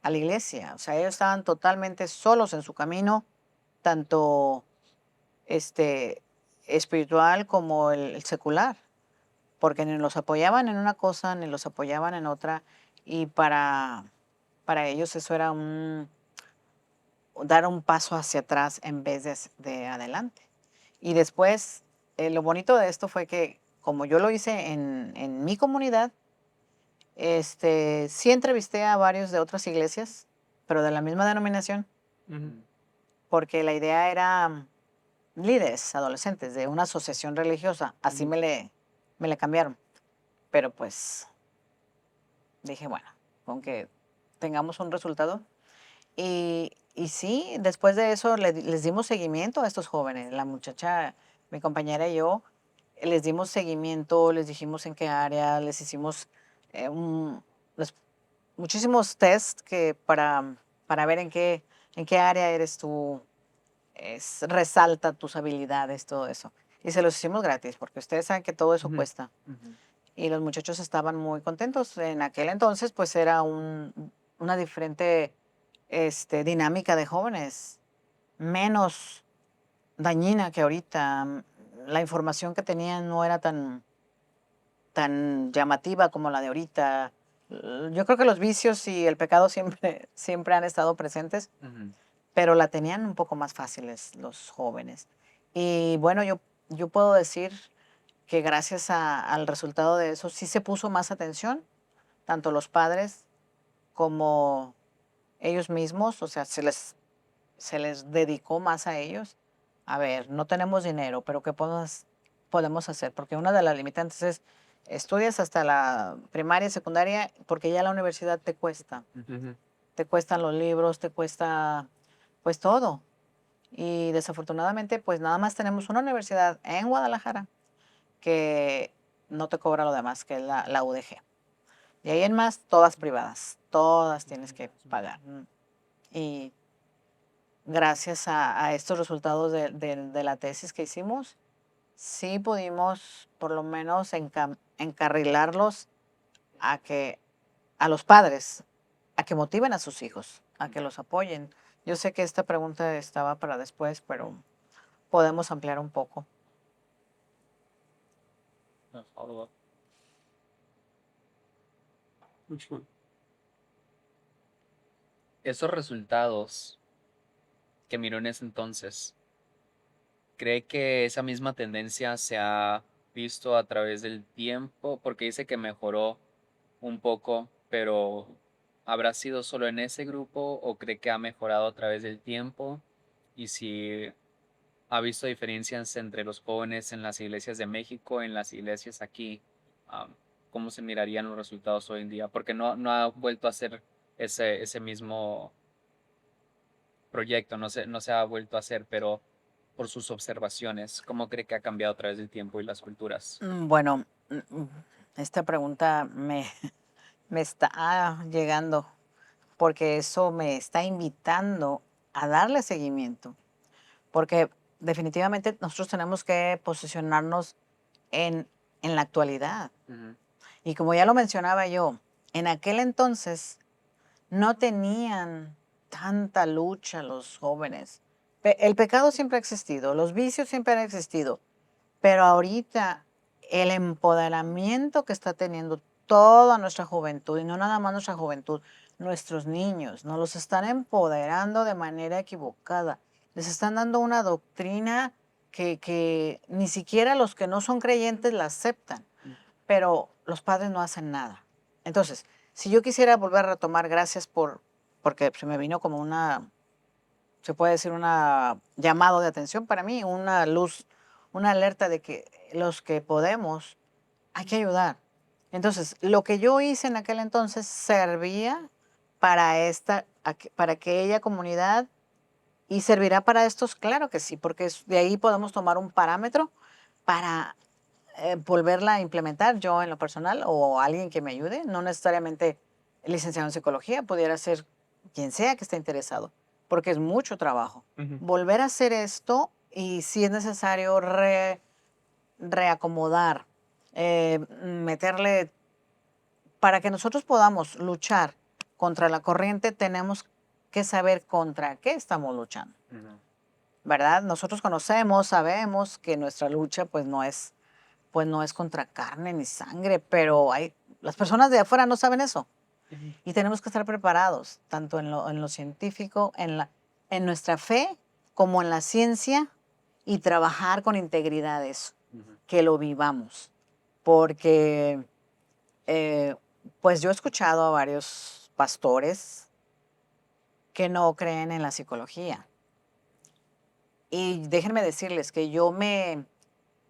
la iglesia. O sea, ellos estaban totalmente solos en su camino, tanto espiritual como el secular, porque ni los apoyaban en una cosa, ni los apoyaban en otra, y para ellos eso era dar un paso hacia atrás en vez de adelante. Y después, lo bonito de esto fue que, como yo lo hice en mi comunidad, sí entrevisté a varios de otras iglesias, pero de la misma denominación, porque la idea era líderes adolescentes de una asociación religiosa. Así Ujú. me le cambiaron. Pero pues dije, bueno, con que tengamos un resultado. Y sí, después de eso les dimos seguimiento a estos jóvenes. La muchacha, mi compañera y yo, les dimos seguimiento, les dijimos en qué área, les hicimos eh, un- les- muchísimos test para ver en qué área eres tú, resalta tus habilidades, todo eso. Y se los hicimos gratis, porque ustedes saben que todo eso Ujú. cuesta. Ujú. Y los muchachos estaban muy contentos. En aquel entonces, pues era una diferente dinámica de jóvenes, menos dañina que ahorita. La información que tenían no era tan llamativa como la de ahorita. Yo creo que los vicios y el pecado siempre, siempre han estado presentes, Ujú. pero la tenían un poco más fáciles los jóvenes. Y bueno, yo puedo decir que gracias al resultado de eso sí se puso más atención, tanto los padres como ellos mismos, o sea, se les dedicó más a ellos. A ver, no tenemos dinero, pero ¿qué podemos hacer? Porque una de las limitantes es, estudias hasta la primaria y secundaria, porque ya la universidad te cuestan los libros, te cuesta pues todo. Y desafortunadamente, pues nada más tenemos una universidad en Guadalajara que no te cobra lo demás, que es la UDG. De ahí en más, todas privadas, todas tienes que pagar. Y gracias a estos resultados de la tesis que hicimos, sí pudimos por lo menos encarrilarlos a que a los padres, a que motiven a sus hijos, a que los apoyen. Yo sé que esta pregunta estaba para después, pero podemos ampliar un poco. A follow-up. Which one? Esos resultados que miró en ese entonces, ¿cree que esa misma tendencia se ha visto a través del tiempo? Porque dice que mejoró un poco, pero ¿habrá sido solo en ese grupo o cree que ha mejorado a través del tiempo? Y si ha visto diferencias entre los jóvenes en las iglesias de México, en las iglesias aquí, am, ¿cómo se mirarían los resultados hoy en día? Porque no ha vuelto a hacer ese mismo proyecto, no se ha vuelto a hacer, pero por sus observaciones, ¿cómo cree que ha cambiado a través del tiempo y las culturas? Bueno, esta pregunta me está llegando porque eso me está invitando a darle seguimiento, porque definitivamente nosotros tenemos que posicionarnos en la actualidad. Y como ya lo mencionaba yo, en aquel entonces no tenían tanta lucha los jóvenes. El pecado siempre ha existido, los vicios siempre han existido, pero ahorita el empoderamiento que está teniendo toda nuestra juventud, y no nada más nuestra juventud, nuestros niños, nos los están empoderando de manera equivocada. Les están dando una doctrina que ni siquiera los que no son creyentes la aceptan, pero los padres no hacen nada. Entonces, si yo quisiera volver a retomar, gracias porque se me vino como se puede decir, una llamado de atención para mí, una luz, una alerta de que los que podemos, hay que ayudar. Entonces, lo que yo hice en aquel entonces servía para aquella comunidad y servirá para estos, claro que sí, porque de ahí podemos tomar un parámetro para volverla a implementar yo en lo personal o alguien que me ayude, no necesariamente licenciado en psicología, pudiera ser quien sea que esté interesado, porque es mucho trabajo. Volver a hacer esto y si es necesario reacomodar, meterle, para que nosotros podamos luchar contra la corriente, tenemos que saber contra qué estamos luchando, ¿verdad? Nosotros conocemos, sabemos que nuestra lucha pues no es contra carne ni sangre, pero las personas de afuera no saben eso. Y tenemos que estar preparados, tanto en lo científico, en nuestra fe, como en la ciencia, y trabajar con integridad eso, que lo vivamos. Porque, pues yo he escuchado a varios pastores que no creen en la psicología. Y déjenme decirles que yo me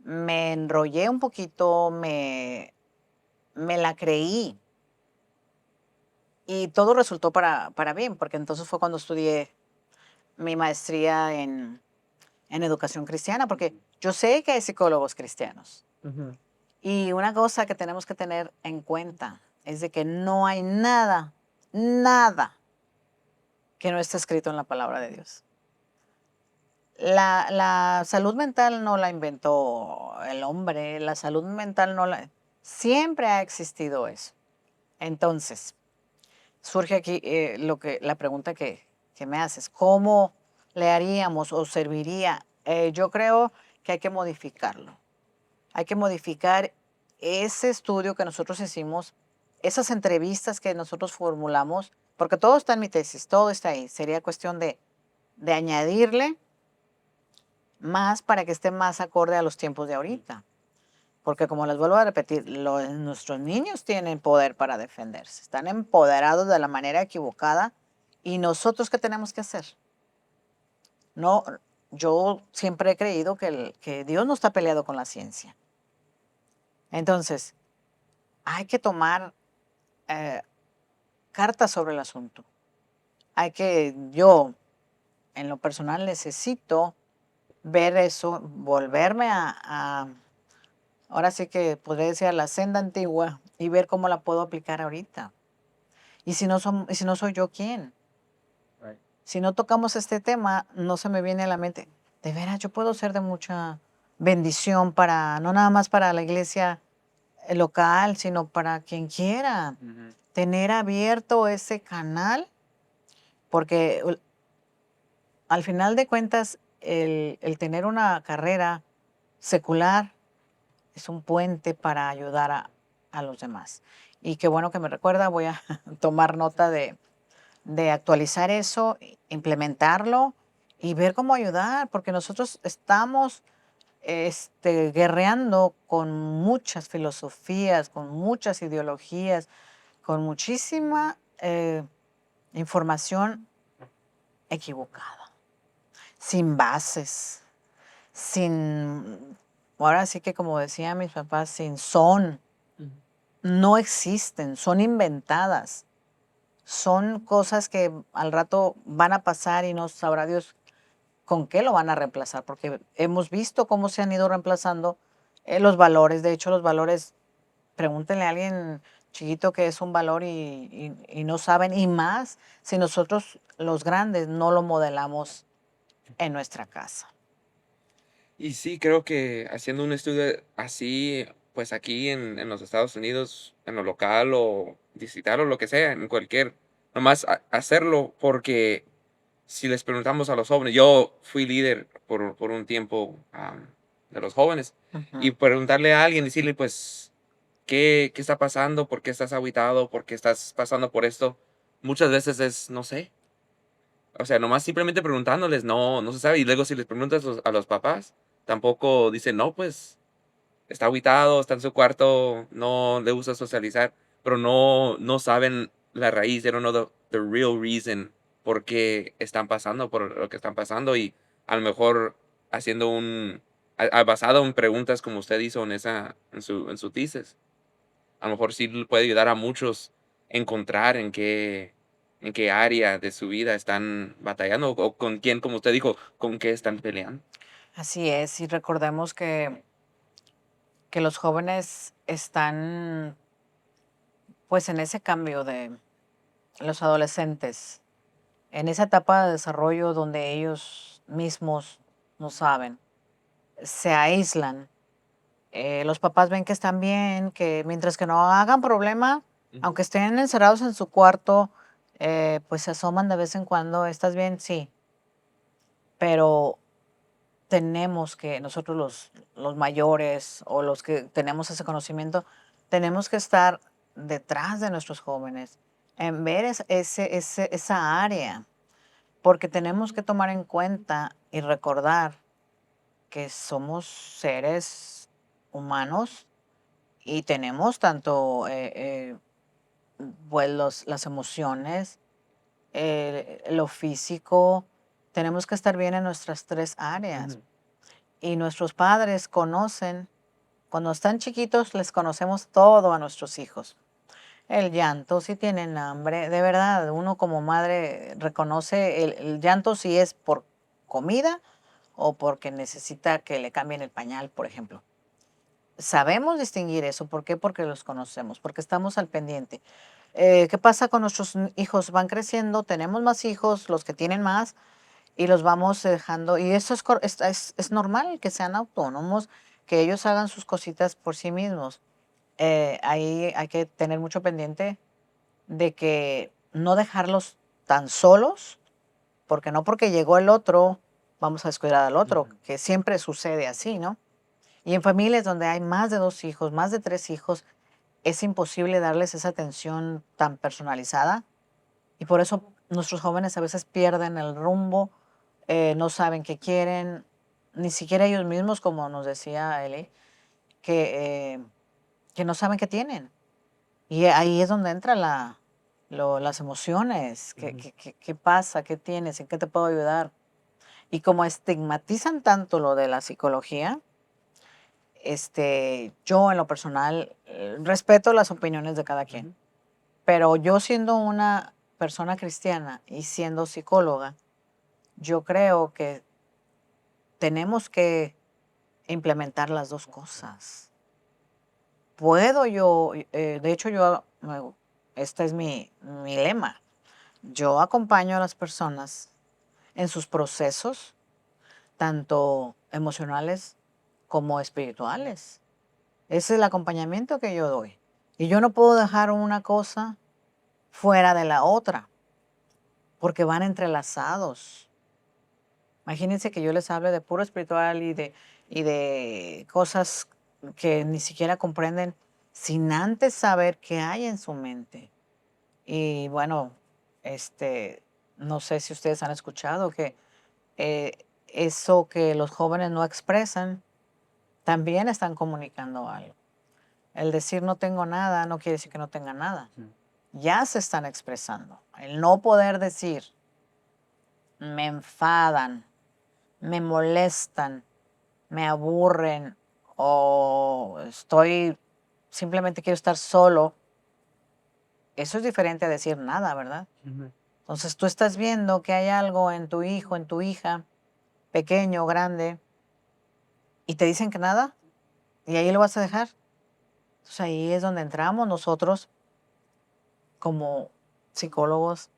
enrollé un poquito, me la creí y todo resultó para bien, porque entonces fue cuando estudié mi maestría en educación cristiana, porque yo sé que hay psicólogos cristianos. Y una cosa que tenemos que tener en cuenta es de que no hay nada, nada que no esté escrito en la palabra de Dios. La salud mental no la inventó el hombre, la salud mental siempre ha existido eso. Entonces, surge aquí la pregunta que me haces, ¿cómo le haríamos o serviría? Yo creo que hay que modificarlo. Hay que modificar ese estudio que nosotros hicimos, esas entrevistas que nosotros formulamos, porque todo está en mi tesis, todo está ahí. Sería cuestión de añadirle más para que esté más acorde a los tiempos de ahorita. Porque como les vuelvo a repetir, nuestros niños tienen poder para defenderse, están empoderados de la manera equivocada y nosotros ¿qué tenemos que hacer? No, yo siempre he creído que Dios no está peleado con la ciencia. Entonces, hay que tomar cartas sobre el asunto. Yo en lo personal necesito ver eso, volverme ahora sí que podría decir a la senda antigua y ver cómo la puedo aplicar ahorita. Y si no soy yo, ¿quién? Right. Si no tocamos este tema, no se me viene a la mente, de veras, yo puedo ser de mucha bendición para, no nada más para la iglesia local, sino para quien quiera. Ujú. Tener abierto ese canal, porque al final de cuentas, el tener una carrera secular es un puente para ayudar a los demás. Y qué bueno que me recuerda, voy a tomar nota de actualizar eso, implementarlo y ver cómo ayudar, porque nosotros estamos guerreando con muchas filosofías, con muchas ideologías, con muchísima información equivocada, sin bases, sin, ahora sí que como decían mis papás, sin son, no existen, son inventadas. Son cosas que al rato van a pasar y no sabrá Dios con qué lo van a reemplazar, porque hemos visto cómo se han ido reemplazando los valores. De hecho, los valores, pregúntenle a alguien chiquito qué es un valor y no saben, y más si nosotros los grandes no lo modelamos en nuestra casa. Y sí, creo que haciendo un estudio así, pues aquí en los Estados Unidos, en lo local o visitar o lo que sea, en cualquier, nomás hacerlo porque si les preguntamos a los jóvenes, yo fui líder por un tiempo de los jóvenes y Ujú. preguntarle a alguien, decirle pues, ¿qué está pasando? ¿Por qué estás aguitado? ¿Por qué estás pasando por esto? Muchas veces es, no sé, o sea, nomás simplemente preguntándoles, no se sabe. Y luego si les preguntas a los papás, tampoco dicen, no, pues está agüitado, está en su cuarto, no le gusta socializar, pero no saben la raíz, they don't know the real reason por qué están pasando por lo que están pasando. Y a lo mejor haciendo basado en preguntas como usted hizo en su thesis, a lo mejor sí le puede ayudar a muchos encontrar en qué área de su vida están batallando o con quién, como usted dijo, con qué están peleando. Así es, y recordemos que los jóvenes están pues en ese cambio de los adolescentes, en esa etapa de desarrollo donde ellos mismos no saben, se aíslan. Los papás ven que están bien, que mientras que no hagan problema, Ujú, aunque estén encerrados en su cuarto, pues se asoman de vez en cuando, ¿estás bien? Sí, pero tenemos que, nosotros los mayores o los que tenemos ese conocimiento, tenemos que estar detrás de nuestros jóvenes, en ver esa área, porque tenemos que tomar en cuenta y recordar que somos seres humanos y tenemos tanto pues las emociones, lo físico, tenemos que estar bien en nuestras tres áreas. ujú, Y nuestros padres conocen, cuando están chiquitos les conocemos todo a nuestros hijos. El llanto, si tienen hambre, de verdad, uno como madre reconoce el llanto si es por comida o porque necesita que le cambien el pañal, por ejemplo. Sabemos distinguir eso, ¿por qué? Porque los conocemos, porque estamos al pendiente. ¿Qué pasa con nuestros hijos? Van creciendo, tenemos más hijos, los que tienen más, y los vamos dejando. Y eso es normal, que sean autónomos, que ellos hagan sus cositas por sí mismos. Ahí hay que tener mucho pendiente de que no dejarlos tan solos, porque no porque llegó el otro, vamos a descuidar al otro, ujú. que siempre sucede así, ¿no? Y en familias donde hay más de 2 hijos, más de 3 hijos, es imposible darles esa atención tan personalizada y por eso nuestros jóvenes a veces pierden el rumbo, no saben qué quieren, ni siquiera ellos mismos, como nos decía Eli, que no saben qué tienen. Y ahí es donde entran las emociones, Ujú. qué pasa, qué tienes, en qué te puedo ayudar. Y como estigmatizan tanto lo de la psicología, yo en lo personal respeto las opiniones de cada quien, Ujú. pero yo siendo una persona cristiana y siendo psicóloga, yo creo que tenemos que implementar las dos cosas. Puedo yo, de hecho este es mi lema, yo acompaño a las personas en sus procesos, tanto emocionales como espirituales. Ese es el acompañamiento que yo doy. Y yo no puedo dejar una cosa fuera de la otra, porque van entrelazados. Imagínense que yo les hable de puro espiritual y de cosas que ni siquiera comprenden sin antes saber qué hay en su mente. Y bueno, no sé si ustedes han escuchado que eso que los jóvenes no expresan, también están comunicando algo. El decir no tengo nada no quiere decir que no tenga nada. Ya se están expresando. El no poder decir, me enfadan, me molestan, me aburren o simplemente quiero estar solo, eso es diferente a decir nada, ¿verdad? Entonces tú estás viendo que hay algo en tu hijo, en tu hija, pequeño o grande, y te dicen que nada, y ahí lo vas a dejar. Entonces ahí es donde entramos nosotros como psicólogos,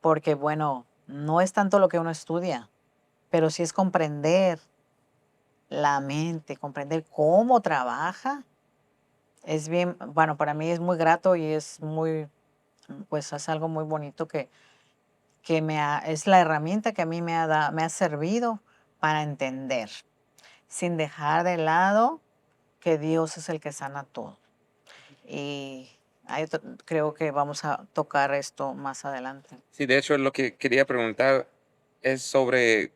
porque bueno, no es tanto lo que uno estudia, pero sí es comprender la mente, comprender cómo trabaja. Es bien, bueno, para mí es muy grato y pues es algo muy bonito es la herramienta que a mí me ha servido para entender, sin dejar de lado que Dios es el que sana todo. Y creo que vamos a tocar esto más adelante. Sí, de hecho, lo que quería preguntar es sobre,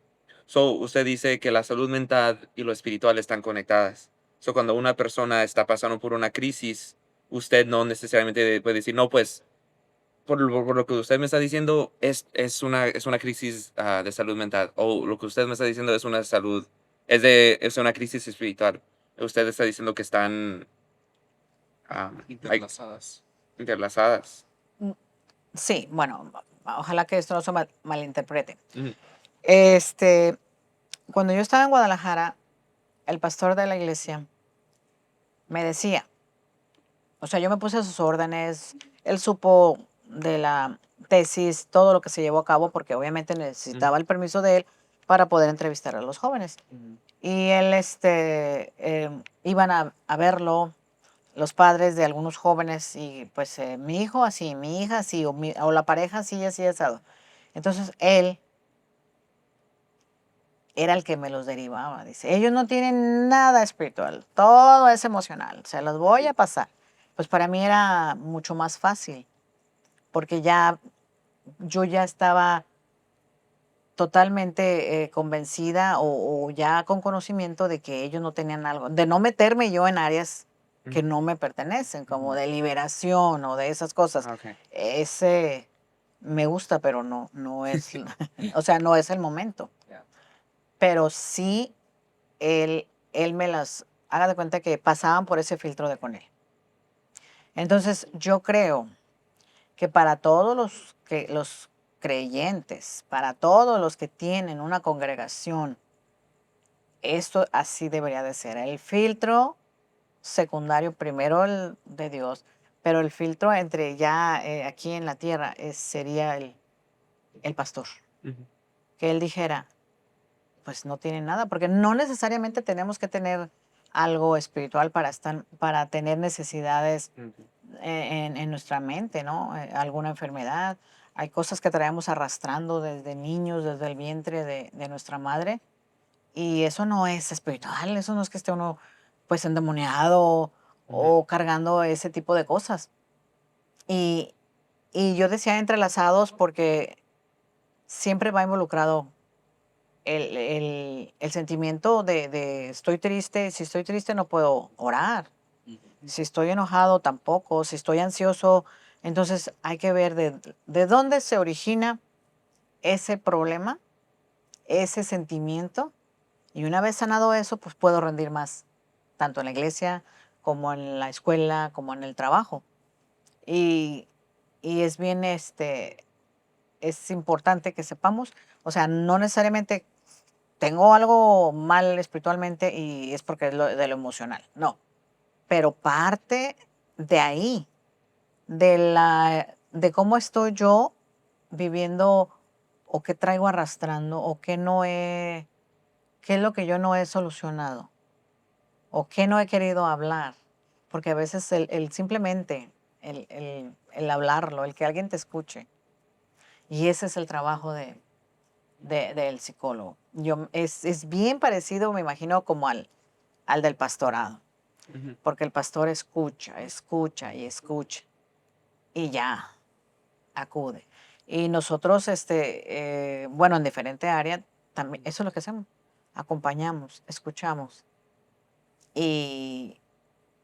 usted dice que la salud mental y lo espiritual están conectadas. Cuando una persona está pasando por una crisis, usted no necesariamente puede decir, no, pues, por lo que usted me está diciendo, es una crisis de salud mental, o lo que usted me está diciendo es una es una crisis espiritual. Usted está diciendo que están Interlazadas. interlazadas. Mm, Sí, bueno, ojalá que esto no se malinterprete. Ujú, Cuando yo estaba en Guadalajara, el pastor de la iglesia me decía, o sea, yo me puse a sus órdenes, él supo de la tesis, todo lo que se llevó a cabo, porque obviamente necesitaba el permiso de él para poder entrevistar a los jóvenes. Y él, iban a verlo los padres de algunos jóvenes y pues mi hijo así, mi hija así, o la pareja así, así, asado. Entonces él era el que me los derivaba. Dice, ellos no tienen nada espiritual, todo es emocional, se los voy a pasar. Pues para mí era mucho más fácil, porque yo ya estaba totalmente convencida o ya con conocimiento de que ellos no tenían algo, de no meterme yo en áreas que no me pertenecen, como de liberación o de esas cosas. Okay. Ese me gusta, pero no es, o sea, no es el momento. Yeah. Pero sí él haga de cuenta que pasaban por ese filtro de con él. Entonces, yo creo que para todos los creyentes, para todos los que tienen una congregación, esto así debería de ser. El filtro secundario, primero el de Dios, pero el filtro entre ya aquí en la tierra sería el pastor. Que él dijera, pues no tiene nada, porque no necesariamente tenemos que tener algo espiritual para tener necesidades en nuestra mente, ¿no? Alguna enfermedad. Hay cosas que traemos arrastrando desde niños, desde el vientre de nuestra madre, y eso no es espiritual, eso no es que esté uno pues endemoniado o cargando ese tipo de cosas. Y, y yo decía entrelazados porque siempre va involucrado el sentimiento de estoy triste. Si estoy triste no puedo orar. Si estoy enojado tampoco. Si estoy ansioso, entonces hay que ver de dónde se origina ese problema, ese sentimiento. Y una vez sanado eso, pues puedo rendir más, tanto en la iglesia como en la escuela, como en el trabajo. Y, y es bien, es importante que sepamos, o sea, no necesariamente tengo algo mal espiritualmente y es porque es de lo emocional, no, pero parte de ahí, de cómo estoy yo viviendo o qué traigo arrastrando o qué es lo que yo no he solucionado o qué no he querido hablar, porque a veces simplemente el hablarlo, el que alguien te escuche, y ese es el trabajo del psicólogo. Es bien parecido, me imagino, como al del pastorado, Ujú. porque el pastor escucha, escucha y escucha, y ya, acude. Y nosotros, bueno, en diferentes áreas, también, eso es lo que hacemos, acompañamos, escuchamos. Y,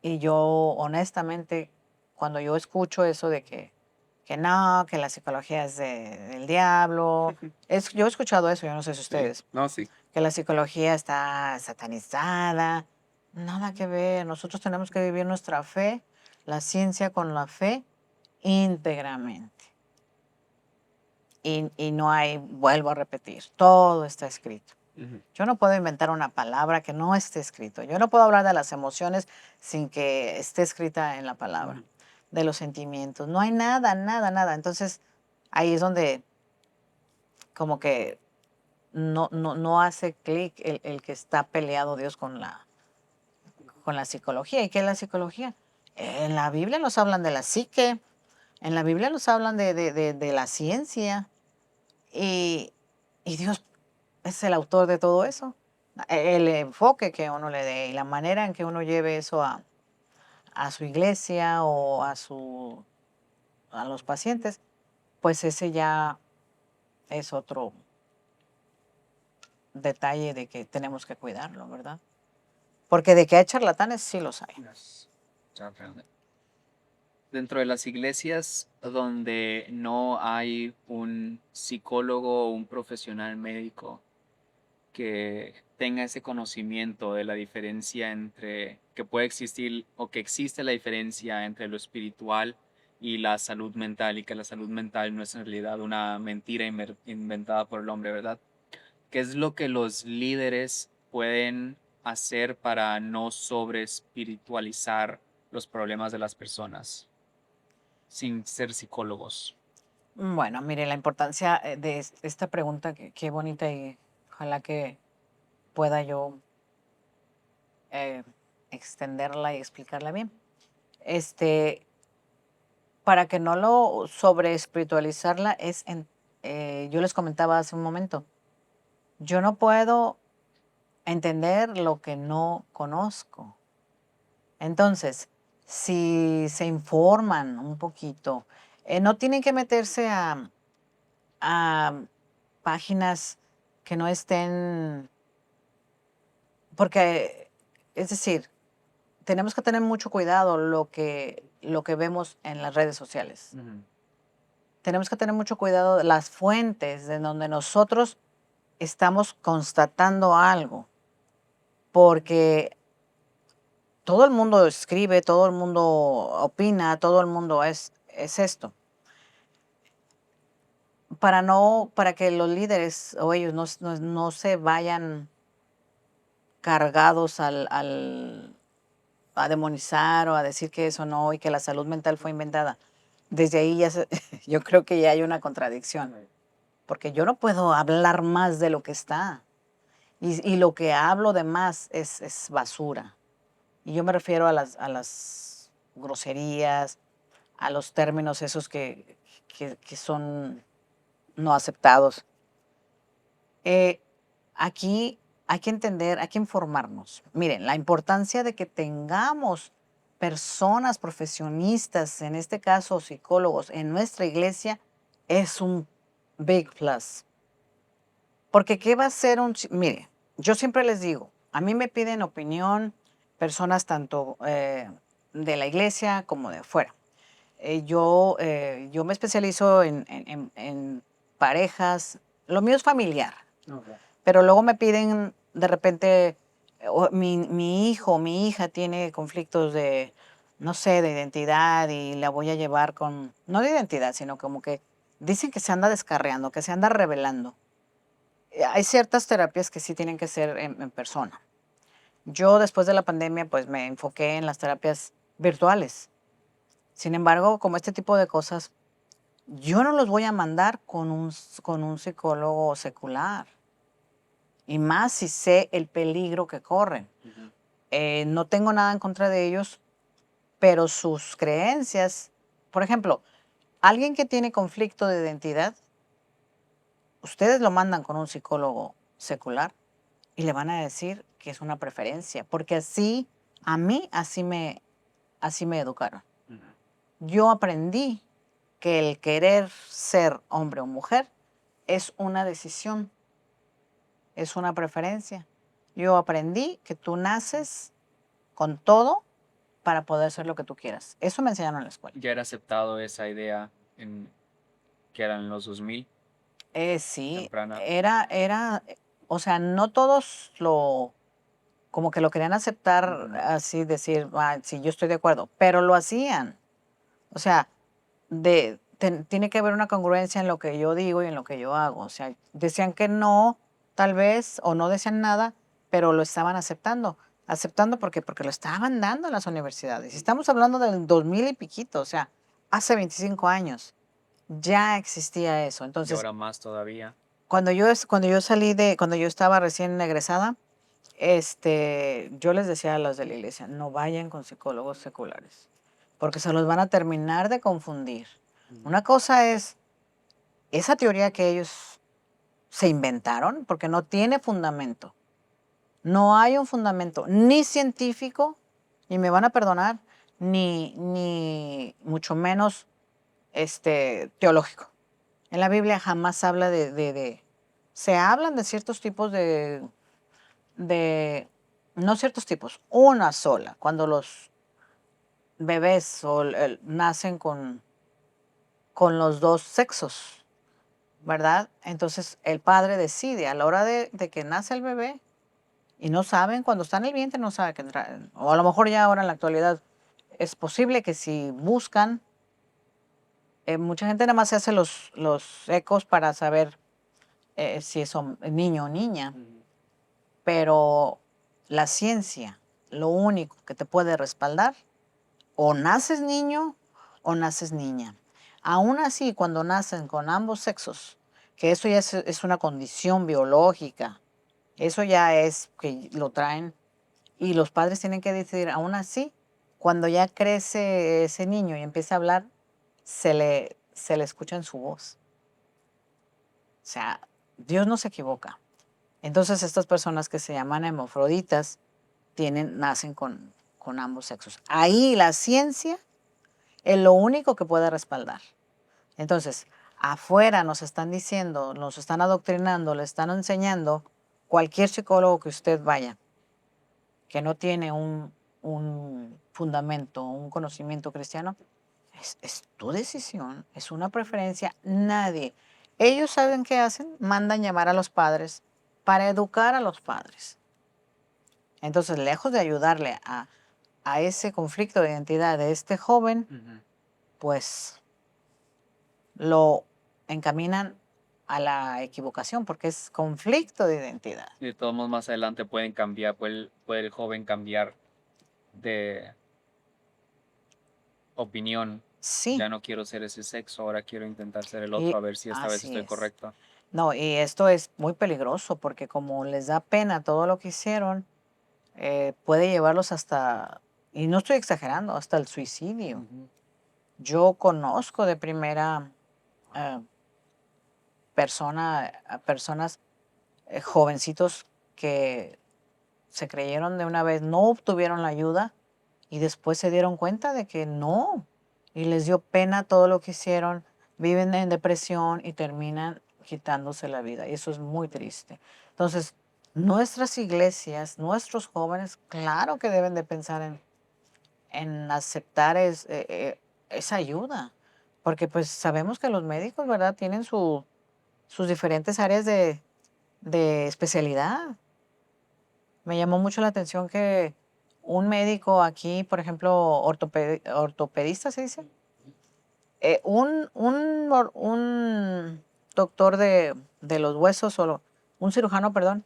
y yo, honestamente, cuando yo escucho eso de que no, que la psicología es del diablo, yo he escuchado eso, yo no sé si Sí. ustedes, No, sí. que la psicología está satanizada. Nada que ver. Nosotros tenemos que vivir nuestra fe, la ciencia con la fe, íntegramente. Y no hay, vuelvo a repetir, todo está escrito. Ujú. Yo no puedo inventar una palabra que no esté escrito. Yo no puedo hablar de las emociones sin que esté escrita en la palabra, de los sentimientos. No hay nada, nada, nada. Entonces, ahí es donde como que no hace clic el que está peleado Dios con la psicología. ¿Y qué es la psicología? En la Biblia nos hablan de la psique, en la Biblia nos hablan de la ciencia y, y Dios es el autor de todo eso. El enfoque que uno le dé y la manera en que uno lleve eso a su iglesia o a los pacientes, pues ese ya es otro detalle de que tenemos que cuidarlo, ¿verdad? Porque de que hay charlatanes, sí los hay. Yes. Dentro de las iglesias donde no hay un psicólogo o un profesional médico que tenga ese conocimiento de la diferencia entre que puede existir o que existe la diferencia entre lo espiritual y la salud mental y que la salud mental no es en realidad una mentira inventada por el hombre, ¿verdad? ¿Qué es lo que los líderes pueden hacer para no sobre espiritualizar los problemas de las personas sin ser psicólogos? Bueno, mire, la importancia de esta pregunta, qué bonita y ojalá que pueda yo eh, extenderla y explicarla bien. Este, para que no lo sobre espiritualizarla yo les comentaba hace un momento, yo no puedo entender lo que no conozco. Entonces, si se informan un poquito, no tienen que meterse a páginas que no estén, porque, es decir, tenemos que tener mucho cuidado lo que vemos en las redes sociales. Tenemos que tener mucho cuidado de las fuentes de donde nosotros estamos constatando algo, porque todo el mundo escribe, todo el mundo opina, todo el mundo es esto. Para que los líderes o ellos no se vayan cargados a demonizar o a decir que eso no y que la salud mental fue inventada. Desde ahí yo creo que ya hay una contradicción, porque yo no puedo hablar más de lo que está y lo que hablo de más es basura. Y yo me refiero a las groserías, a los términos esos que son no aceptados. Aquí hay que entender, hay que informarnos. Miren, la importancia de que tengamos personas profesionistas, en este caso psicólogos, en nuestra iglesia es un big plus. Porque ¿qué va a ser mire, yo siempre les digo, a mí me piden opinión personas tanto de la iglesia como de afuera. Yo me especializo en parejas, lo mío es familiar, pero luego me piden de repente, mi hijo, mi hija tiene conflictos de, no sé, de identidad y la voy a llevar no de identidad, sino como que dicen que se anda descarriando, que se anda revelando. Hay ciertas terapias que sí tienen que ser en persona. Yo después de la pandemia pues me enfoqué en las terapias virtuales. Sin embargo, como este tipo de cosas, yo no los voy a mandar con un psicólogo secular. Y más si sé el peligro que corren. No tengo nada en contra de ellos, pero sus creencias, por ejemplo, alguien que tiene conflicto de identidad, ustedes lo mandan con un psicólogo secular y le van a decir que es una preferencia, porque así, a mí, así me educaron. Yo aprendí que el querer ser hombre o mujer es una decisión, es una preferencia. Yo aprendí que tú naces con todo para poder ser lo que tú quieras. Eso me enseñaron en la escuela. Ya era aceptado esa idea que eran los 2000, Sí, temprana. o sea, no todos como que lo querían aceptar así, decir, "Ah, sí, yo estoy de acuerdo", pero lo hacían. O sea, tiene que haber una congruencia en lo que yo digo y en lo que yo hago. O sea, decían que no, tal vez, o no decían nada, pero lo estaban aceptando. Aceptando porque lo estaban dando en las universidades. Y estamos hablando del 2000 y piquito, o sea, hace 25 años ya existía eso. Y Entonces, ahora más todavía. cuando yo estaba recién egresada, yo les decía a los de la iglesia, no vayan con psicólogos seculares, porque se los van a terminar de confundir. Una cosa es esa teoría que ellos se inventaron, porque no tiene fundamento. No hay un fundamento ni científico, y me van a perdonar, ni mucho menos teológico. En la Biblia jamás habla se hablan de ciertos tipos no ciertos tipos, una sola, cuando los bebés nacen con los dos sexos, ¿verdad? Entonces el padre decide a la hora de que nace el bebé y no saben, cuando está en el vientre no sabe que entra, o a lo mejor ya ahora en la actualidad es posible que si buscan, mucha gente nada más se hace los ecos para saber si es niño o niña, pero la ciencia, lo único que te puede respaldar, o naces niño o naces niña. Aún así, cuando nacen con ambos sexos, que eso ya es una condición biológica, eso ya es que lo traen y los padres tienen que decidir, aún así, cuando ya crece ese niño y empieza a hablar, se le escucha en su voz. O sea, Dios no se equivoca. Entonces estas personas que se llaman hemafroditas nacen con ambos sexos. Ahí la ciencia es lo único que puede respaldar. Entonces, afuera nos están diciendo, nos están adoctrinando, le están enseñando, cualquier psicólogo que usted vaya, que no tiene un fundamento, un conocimiento cristiano, es tu decisión, es una preferencia, nadie. Ellos saben qué hacen, mandan llamar a los padres para educar a los padres. Entonces, lejos de ayudarle a ese conflicto de identidad de este joven, pues lo encaminan a la equivocación porque es conflicto de identidad. Y de todos modos, más adelante pueden cambiar, puede el joven cambiar de opinión. Sí, Ya no quiero ser ese sexo, ahora quiero intentar ser el otro, y a ver si esta vez así estoy es. correcto. No, y esto es muy peligroso porque como les da pena todo lo que hicieron, puede llevarlos hasta, y no estoy exagerando, hasta el suicidio. Yo conozco de primera eh, personas, jovencitos que se creyeron de una vez, no obtuvieron la ayuda y después se dieron cuenta de que no, y les dio pena todo lo que hicieron, viven en depresión y terminan quitándose la vida, y eso es muy triste. Entonces, nuestras iglesias, nuestros jóvenes, claro que deben de pensar en aceptar esa ayuda, porque pues sabemos que los médicos, ¿verdad?, tienen sus diferentes áreas de especialidad. Me llamó mucho la atención que un médico aquí, por ejemplo, ortopedista se dice, Un doctor de los huesos, un cirujano, perdón,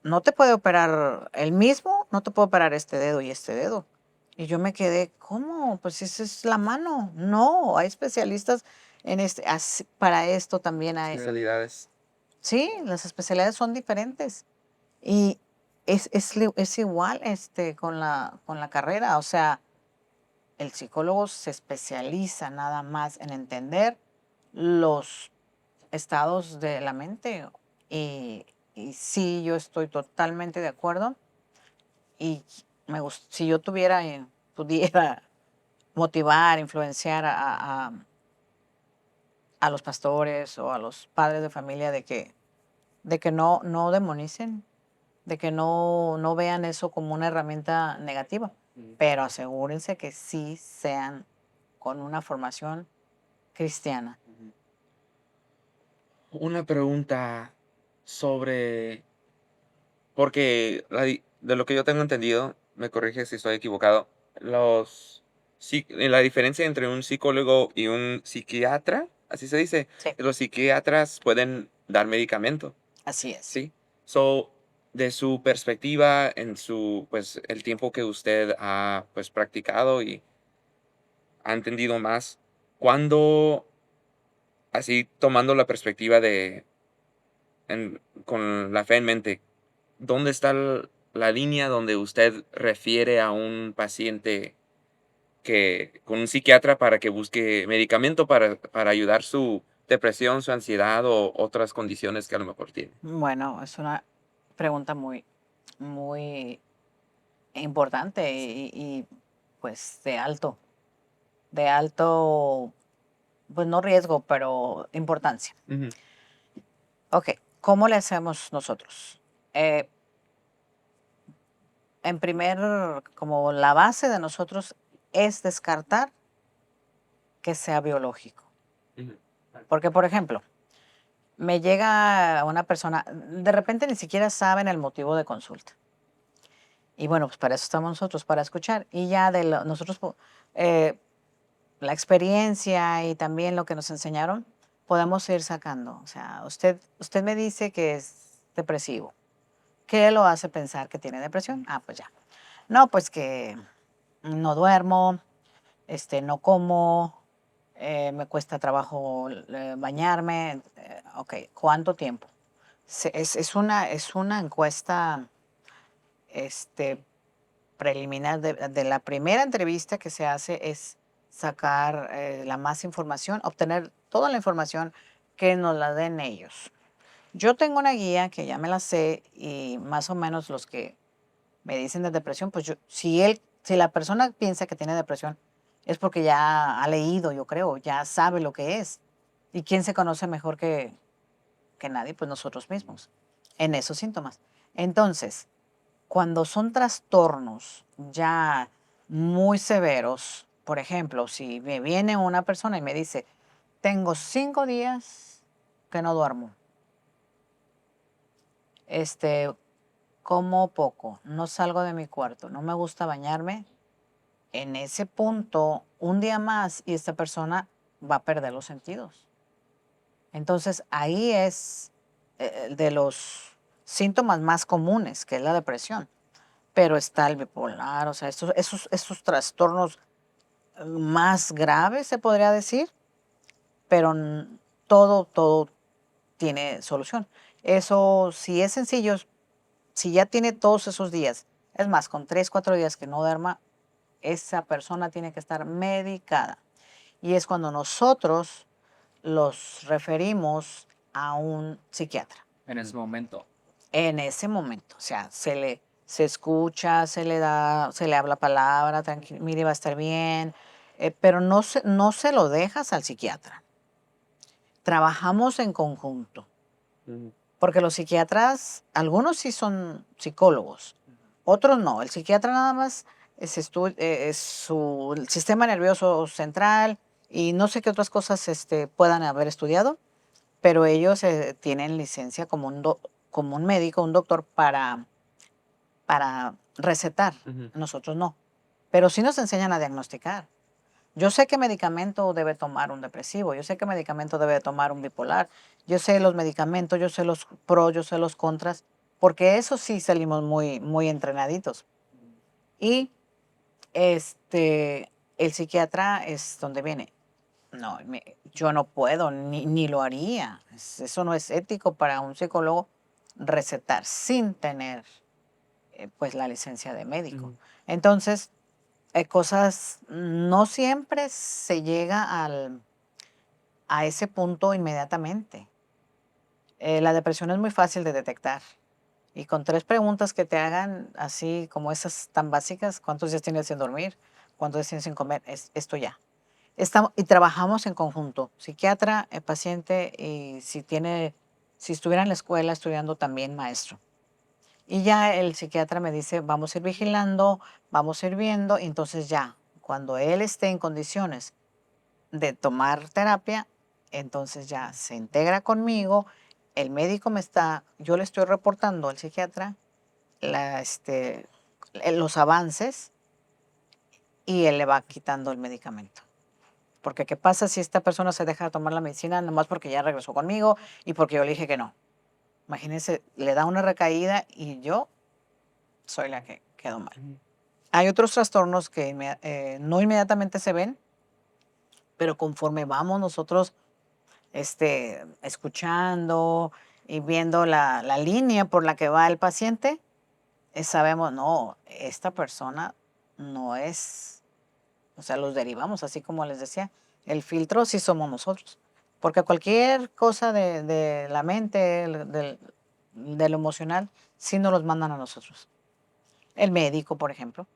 no te puede operar el mismo, no te puede operar este dedo y este dedo. Y yo me quedé, ¿cómo? Pues esa es la mano. No, hay especialistas para esto también hay. Especialidades. Sí, las especialidades son diferentes. Y es igual con la carrera. O sea, el psicólogo se especializa nada más en entender los estados de la mente. Y, y sí, yo estoy totalmente de acuerdo. Y si yo pudiera motivar, influenciar a los pastores o a los padres de familia de que no demonicen, de que no vean eso como una herramienta negativa, pero asegúrense que sí sean con una formación cristiana. Una pregunta sobre, porque de lo que yo tengo entendido, me corrige si estoy equivocado, la diferencia entre un psicólogo y un psiquiatra, así se dice, Sí, los psiquiatras pueden dar medicamento, así es. ¿sí? So, de su perspectiva, pues, el tiempo que usted ha, pues, practicado y ha entendido más, ¿cuándo, así tomando la perspectiva con la fe en mente, dónde está la línea donde usted refiere a un paciente con un psiquiatra para que busque medicamento para ayudar su depresión, su ansiedad o otras condiciones que a lo mejor tiene? Bueno, es una pregunta muy importante pues de alto, pues no riesgo, pero importancia. Ujú, Ok, ¿cómo le hacemos nosotros? Como la base de nosotros es descartar que sea biológico. ujú, Porque, por ejemplo, me llega una persona, de repente ni siquiera saben el motivo de consulta. Y bueno, pues para eso estamos nosotros, para escuchar. Y ya nosotros, eh, la experiencia y también lo que nos enseñaron, podemos ir sacando. O sea, usted me dice que es depresivo. ¿Qué lo hace pensar que tiene depresión? Ah, pues ya. No, pues que no duermo, no como, me cuesta trabajo bañarme. Ok, ¿cuánto tiempo? Es una encuesta este, preliminar. De la primera entrevista que se hace es sacar la más información, obtener toda la información que nos la den ellos. Yo tengo una guía que ya me la sé y más o menos los que me dicen de depresión, pues si la persona piensa que tiene depresión, es porque ya ha leído, yo creo, ya sabe lo que es. ¿Y quién se conoce mejor que nadie? Pues nosotros mismos, en esos síntomas. Entonces, cuando son trastornos ya muy severos, por ejemplo, si me viene una persona y me dice, tengo 5 días que no duermo, este, como poco, no salgo de mi cuarto, no me gusta bañarme. En ese punto, un día más y esta persona va a perder los sentidos. Entonces, ahí es de los síntomas más comunes, que es la depresión. Pero está el bipolar, o sea, esos trastornos más graves, se podría decir, pero todo tiene solución. Eso, si es sencillo, si ya tiene todos esos días, es más, con 3, 4 días que no duerma, esa persona tiene que estar medicada. Y es cuando nosotros los referimos a un psiquiatra. En ese momento. En ese momento, o sea, se escucha, se le habla palabra, tranquilo, mire, va a estar bien, pero no se lo dejas al psiquiatra. Trabajamos en conjunto, ujú. porque los psiquiatras, algunos sí son psicólogos, otros no. El psiquiatra nada más es el sistema nervioso central y no sé qué otras cosas puedan haber estudiado, pero ellos tienen licencia como un médico, un doctor para recetar. Ujú. Nosotros no. Pero sí nos enseñan a diagnosticar. Yo sé qué medicamento debe tomar un depresivo, yo sé qué medicamento debe tomar un bipolar, yo sé los medicamentos, yo sé los pros, yo sé los contras, porque eso sí salimos muy, muy entrenaditos. Y el psiquiatra es donde viene. No, yo no puedo, ni lo haría. Eso no es ético para un psicólogo recetar sin tener pues la licencia de médico. Ujú. Entonces, cosas, no siempre se llega a ese punto inmediatamente. La depresión es muy fácil de detectar. Y con 3 preguntas que te hagan, así como esas tan básicas, ¿cuántos días tienes sin dormir? ¿Cuántos días tienes sin comer? Esto ya. Estamos, y trabajamos en conjunto, psiquiatra, paciente, y si estuviera en la escuela estudiando también maestro. Y ya el psiquiatra me dice, vamos a ir vigilando, vamos a ir viendo, y entonces ya, cuando él esté en condiciones de tomar terapia, entonces ya se integra conmigo, el médico yo le estoy reportando al psiquiatra los avances y él le va quitando el medicamento. Porque ¿qué pasa si esta persona se deja de tomar la medicina nomás porque ya regresó conmigo y porque yo le dije que no? Imagínense, le da una recaída y yo soy la que quedó mal. Ujú. Hay otros trastornos que no inmediatamente se ven, pero conforme vamos nosotros escuchando y viendo la línea por la que va el paciente, sabemos, no, esta persona no es, o sea, los derivamos, así como les decía, el filtro sí somos nosotros, porque cualquier cosa de la mente, de lo emocional, sí nos los mandan a nosotros. El médico, por ejemplo,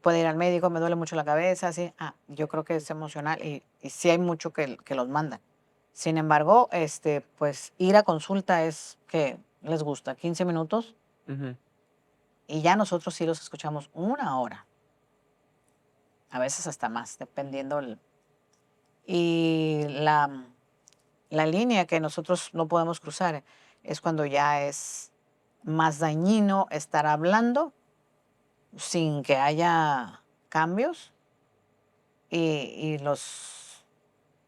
puede ir al médico, me duele mucho la cabeza, así, yo creo que es emocional y sí hay mucho que los mandan. Sin embargo, pues ir a consulta es que les gusta 15 minutos Ujú. y ya nosotros sí los escuchamos 1 hora, a veces hasta más, dependiendo y la línea que nosotros no podemos cruzar es cuando ya es más dañino estar hablando sin que haya cambios y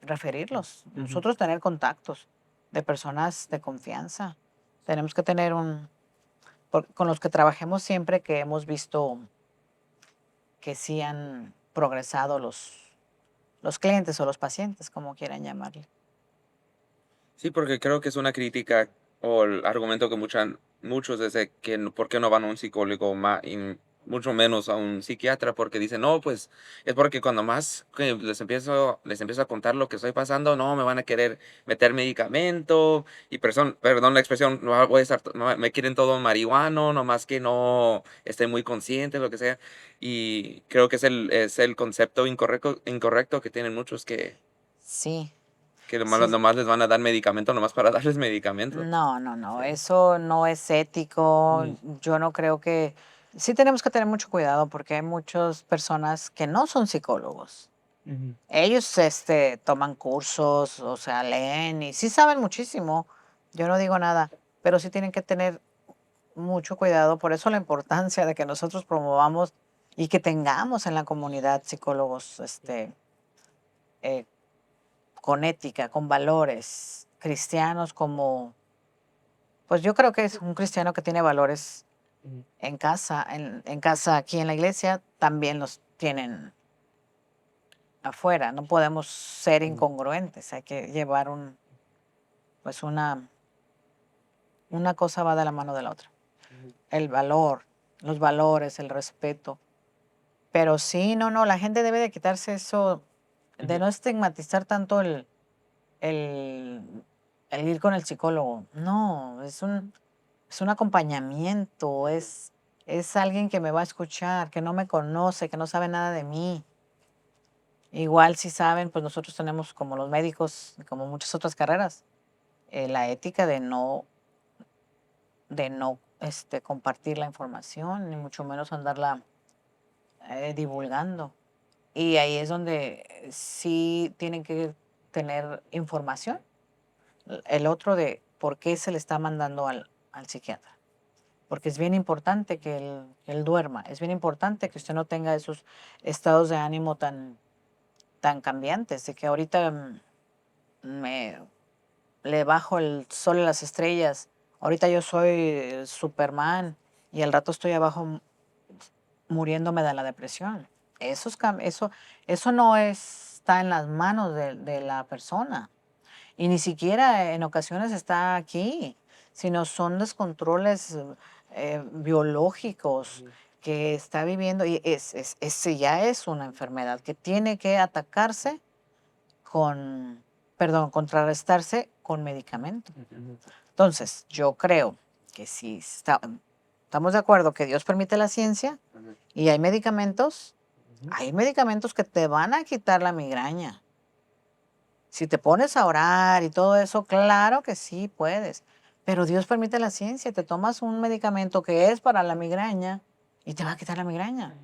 referirlos. Ujú. Nosotros tener contactos de personas de confianza. Tenemos que tener con los que trabajemos siempre que hemos visto que sí han progresado los clientes o los pacientes, como quieran llamarle. Sí, porque creo que es una crítica o el argumento que muchos desde que por qué no van a un psicólogo y mucho menos a un psiquiatra, porque dicen, no, pues es porque cuando más que les empiezo a contar lo que estoy pasando, no, me van a querer meter medicamento y perdón la expresión, no voy a estar, me quieren todo marihuano, nomás que no esté muy consciente, lo que sea. Y creo que es el concepto incorrecto que tienen muchos Sí, que nomás, sí. nomás les van a dar medicamento, nomás para darles medicamento. No, no, no, Sí. eso no es ético. Ujú, Yo no creo que... Sí tenemos que tener mucho cuidado porque hay muchas personas que no son psicólogos. ujú, Ellos toman cursos, o sea, leen y sí saben muchísimo. Yo no digo nada, pero sí tienen que tener mucho cuidado. Por eso la importancia de que nosotros promovamos y que tengamos en la comunidad psicólogos eh, con ética, con valores cristianos como, pues yo creo que es un cristiano que tiene valores ujú, en casa, en casa aquí en la iglesia, también los tienen afuera. No podemos ser ujú, incongruentes, hay que llevar pues una cosa va de la mano de la otra. ujú, El valor, los valores, el respeto. Pero sí, no, no, la gente debe de quitarse eso, de ujú. no estigmatizar tanto el, el ir con el psicólogo. No, es un acompañamiento, es alguien que me va a escuchar, que no me conoce, que no sabe nada de mí. Igual si saben, pues nosotros tenemos como los médicos, como muchas otras carreras, la ética de no compartir la información, ni mucho menos andarla divulgando. Y ahí es donde sí tienen que tener información. El otro de por qué se le está mandando al psiquiatra. Porque es bien importante que él duerma, es bien importante que usted no tenga esos estados de ánimo tan, tan cambiantes, de que ahorita me le bajo el sol y las estrellas, ahorita yo soy Superman y al rato estoy abajo muriéndome de la depresión. Eso no está en las manos de la persona. Y ni siquiera en ocasiones está aquí, sino son descontroles biológicos que está viviendo y ese ya es una enfermedad que tiene que atacarse contrarrestarse con medicamento. Entonces, yo creo que si estamos de acuerdo que Dios permite la ciencia y hay medicamentos que te van a quitar la migraña. Si te pones a orar y todo eso, claro que sí puedes. Pero Dios permite la ciencia, te tomas un medicamento que es para la migraña y te va a quitar la migraña.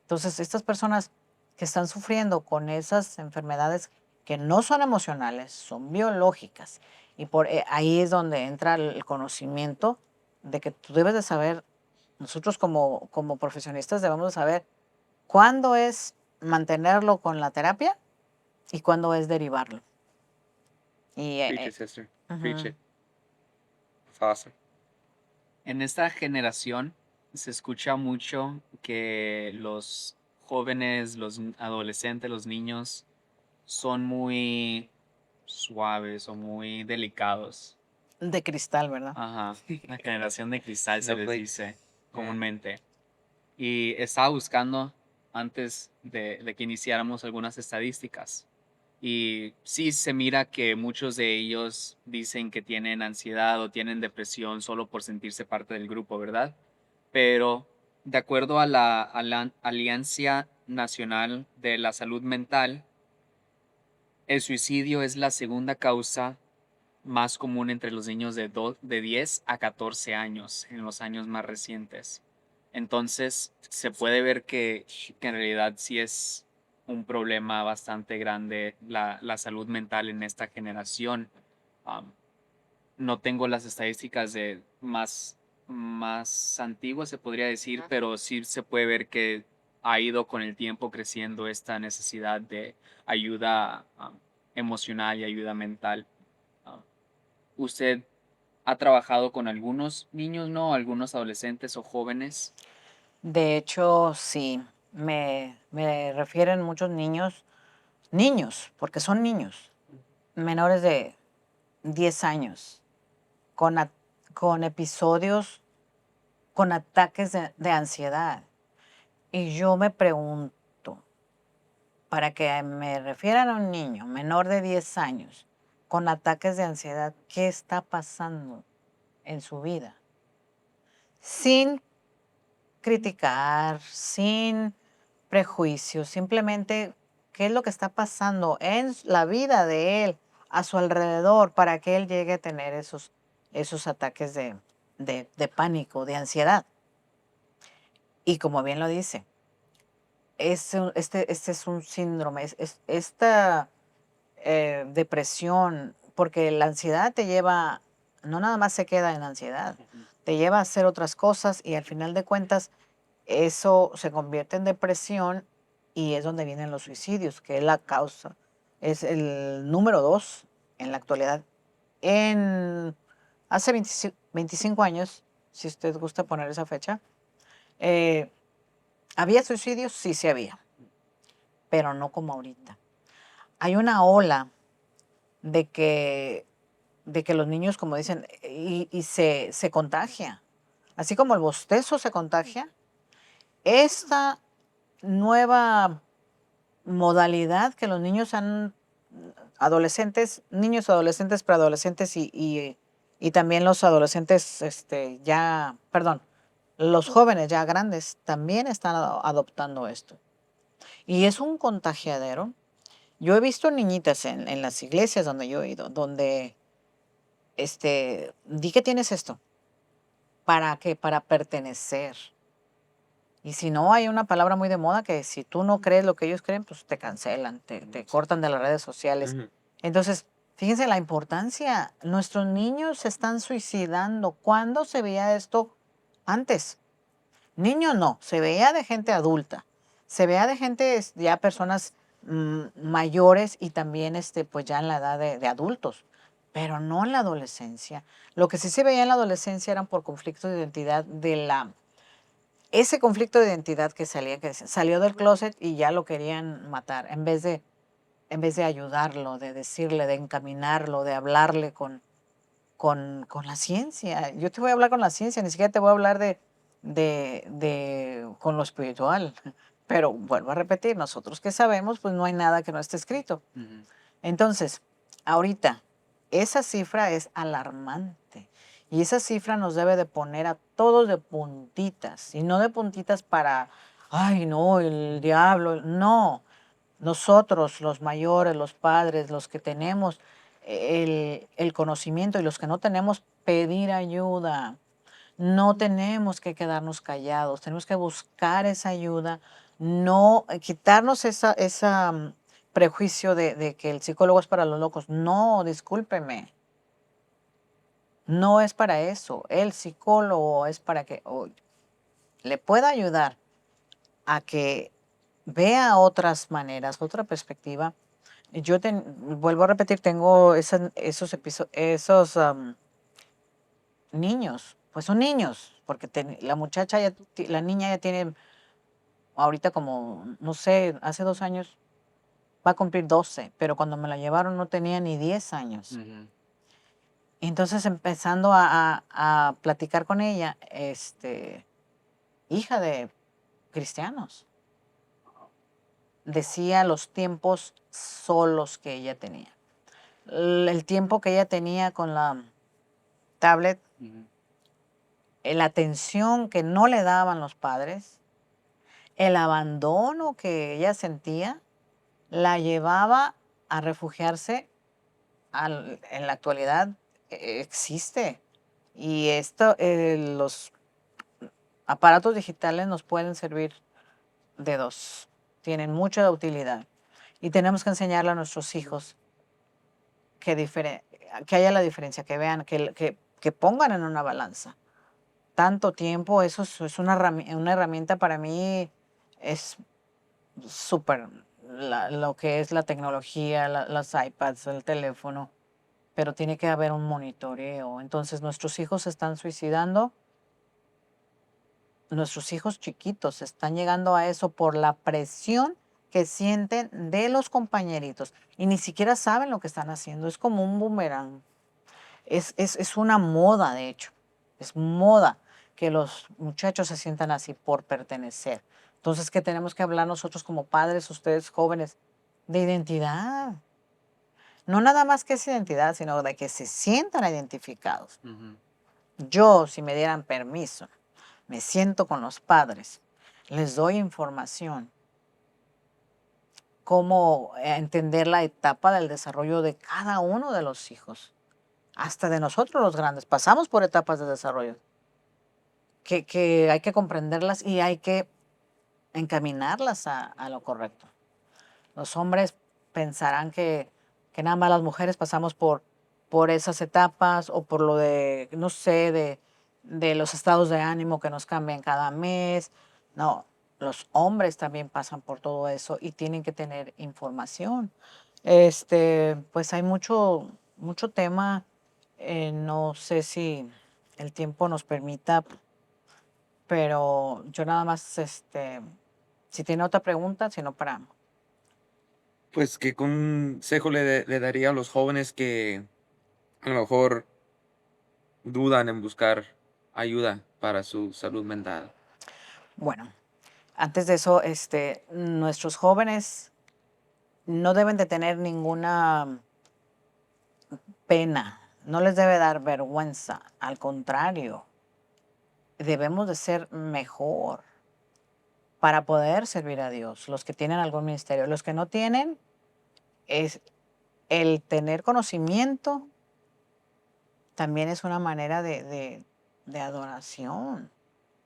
Entonces, estas personas que están sufriendo con esas enfermedades que no son emocionales, son biológicas, y ahí es donde entra el conocimiento de que tú debes de saber, nosotros como profesionistas debemos de saber cuándo es mantenerlo con la terapia y cuándo es derivarlo. Y, Preach it, sister. Preach ujú. it. It's awesome. En esta generación se escucha mucho que los jóvenes, los adolescentes, los niños son muy suaves o muy delicados. De cristal, ¿verdad? Ajá, la generación de cristal se les Snowflake. dice comúnmente. Y estaba buscando antes de que iniciáramos algunas estadísticas. Y sí se mira que muchos de ellos dicen que tienen ansiedad o tienen depresión solo por sentirse parte del grupo, ¿verdad? Pero de acuerdo a la Alianza Nacional de la Salud Mental, el suicidio es la segunda causa más común entre los niños de 10 a 14 años en los años más recientes. Entonces, se puede ver que en realidad sí es un problema bastante grande la salud mental en esta generación. Am, no tengo las estadísticas de más antiguas, se podría decir, pero sí se puede ver que ha ido con el tiempo creciendo esta necesidad de ayuda emocional y ayuda mental. Ah, ¿Usted ha trabajado con algunos niños, no? ¿Algunos adolescentes o jóvenes? De hecho, sí, me refieren muchos niños, porque son niños, menores de 10 años, con, con episodios, con ataques de ansiedad. Y yo me pregunto, para que me refieran a un niño menor de 10 años con ataques de ansiedad, ¿qué está pasando en su vida? Sin criticar, sin prejuicios, simplemente qué es lo que está pasando en la vida de él, a su alrededor, para que él llegue a tener esos ataques de pánico, de ansiedad. Y como bien lo dice, este es un síndrome, esta depresión, porque la ansiedad te lleva, no nada más se queda en ansiedad, te lleva a hacer otras cosas y al final de cuentas eso se convierte en depresión y es donde vienen los suicidios, que es la causa, es el número 2 en la actualidad. Hace 25 años, si usted gusta poner esa fecha, eh, ¿había suicidios? Sí, sí había, pero no como ahorita. Hay una ola de que, de que los niños, como dicen, y se contagia. Así como el bostezo se contagia, esta nueva modalidad que los niños niños, adolescentes, preadolescentes y también los adolescentes, los jóvenes ya grandes también están adoptando esto. Y es un contagiadero. Yo he visto niñitas en las iglesias donde yo he ido, donde, di que tienes esto. ¿Para qué? Para pertenecer. Y si no, hay una palabra muy de moda que si tú no crees lo que ellos creen, pues te cancelan, te cortan de las redes sociales. Entonces, fíjense la importancia. Nuestros niños se están suicidando. ¿Cuándo se veía esto antes? Niños no, se veía de gente adulta. Se veía de gente, ya personas mayores y también pues ya en la edad de adultos, pero no en la adolescencia. Lo que sí se veía en la adolescencia eran por conflictos de identidad ese conflicto de identidad que salió del closet y ya lo querían matar, en vez de ayudarlo, de decirle, de encaminarlo, de hablarle con la ciencia. Yo te voy a hablar con la ciencia, ni siquiera te voy a hablar con lo espiritual. Pero vuelvo a repetir, nosotros que sabemos, pues no hay nada que no esté escrito. Ujú. Entonces, ahorita, esa cifra es alarmante. Y esa cifra nos debe de poner a todos de puntitas. Y no de puntitas para, ay, no, el diablo. No, nosotros, los mayores, los padres, los que tenemos el conocimiento y los que no tenemos, pedir ayuda. No tenemos que quedarnos callados, tenemos que buscar esa ayuda, no quitarnos esa prejuicio de que el psicólogo es para los locos. No, discúlpeme, no es para eso. El psicólogo es para que le pueda ayudar a que vea otras maneras, otra perspectiva. Vuelvo a repetir, tengo esos niños, pues son niños, porque la niña ya tiene ahorita como, no sé, hace 2 años va a cumplir 12, pero cuando me la llevaron no tenía ni 10 años. Ujú. Entonces empezando a platicar con ella, hija de cristianos, decía los tiempos solos que ella tenía. El tiempo que ella tenía con la tablet, Ujú. la atención que no le daban los padres, el abandono que ella sentía, la llevaba a refugiarse. En la actualidad existe. Y los aparatos digitales nos pueden servir de dos. Tienen mucha utilidad. Y tenemos que enseñarle a nuestros hijos que haya la diferencia, que vean, que pongan en una balanza. Tanto tiempo, eso es una herramienta para mí, es súper. Lo que es la tecnología, las iPads, el teléfono, pero tiene que haber un monitoreo. Entonces nuestros hijos se están suicidando, nuestros hijos chiquitos están llegando a eso por la presión que sienten de los compañeritos y ni siquiera saben lo que están haciendo. Es como un boomerang. Es una moda, de hecho. Es moda que los muchachos se sientan así por pertenecer. Entonces, ¿qué tenemos que hablar nosotros como padres, ustedes jóvenes? De identidad. No nada más que es identidad, sino de que se sientan identificados. Ujú. Yo, si me dieran permiso, me siento con los padres, les doy información, cómo entender la etapa del desarrollo de cada uno de los hijos, hasta de nosotros los grandes. Pasamos por etapas de desarrollo que hay que comprenderlas y hay que encaminarlas a lo correcto. Los hombres pensarán que nada más las mujeres pasamos por esas etapas o por lo de, no sé, de los estados de ánimo que nos cambian cada mes. No, los hombres también pasan por todo eso y tienen que tener información. Pues hay mucho tema. No sé si el tiempo nos permita, pero yo nada más, si tiene otra pregunta, si no, para. Pues, ¿qué consejo le daría a los jóvenes que a lo mejor dudan en buscar ayuda para su salud mental? Bueno, antes de eso, nuestros jóvenes no deben de tener ninguna pena, no les debe dar vergüenza, al contrario, debemos de ser mejor para poder servir a Dios, los que tienen algún ministerio. Los que no tienen, es el tener conocimiento también es una manera de adoración,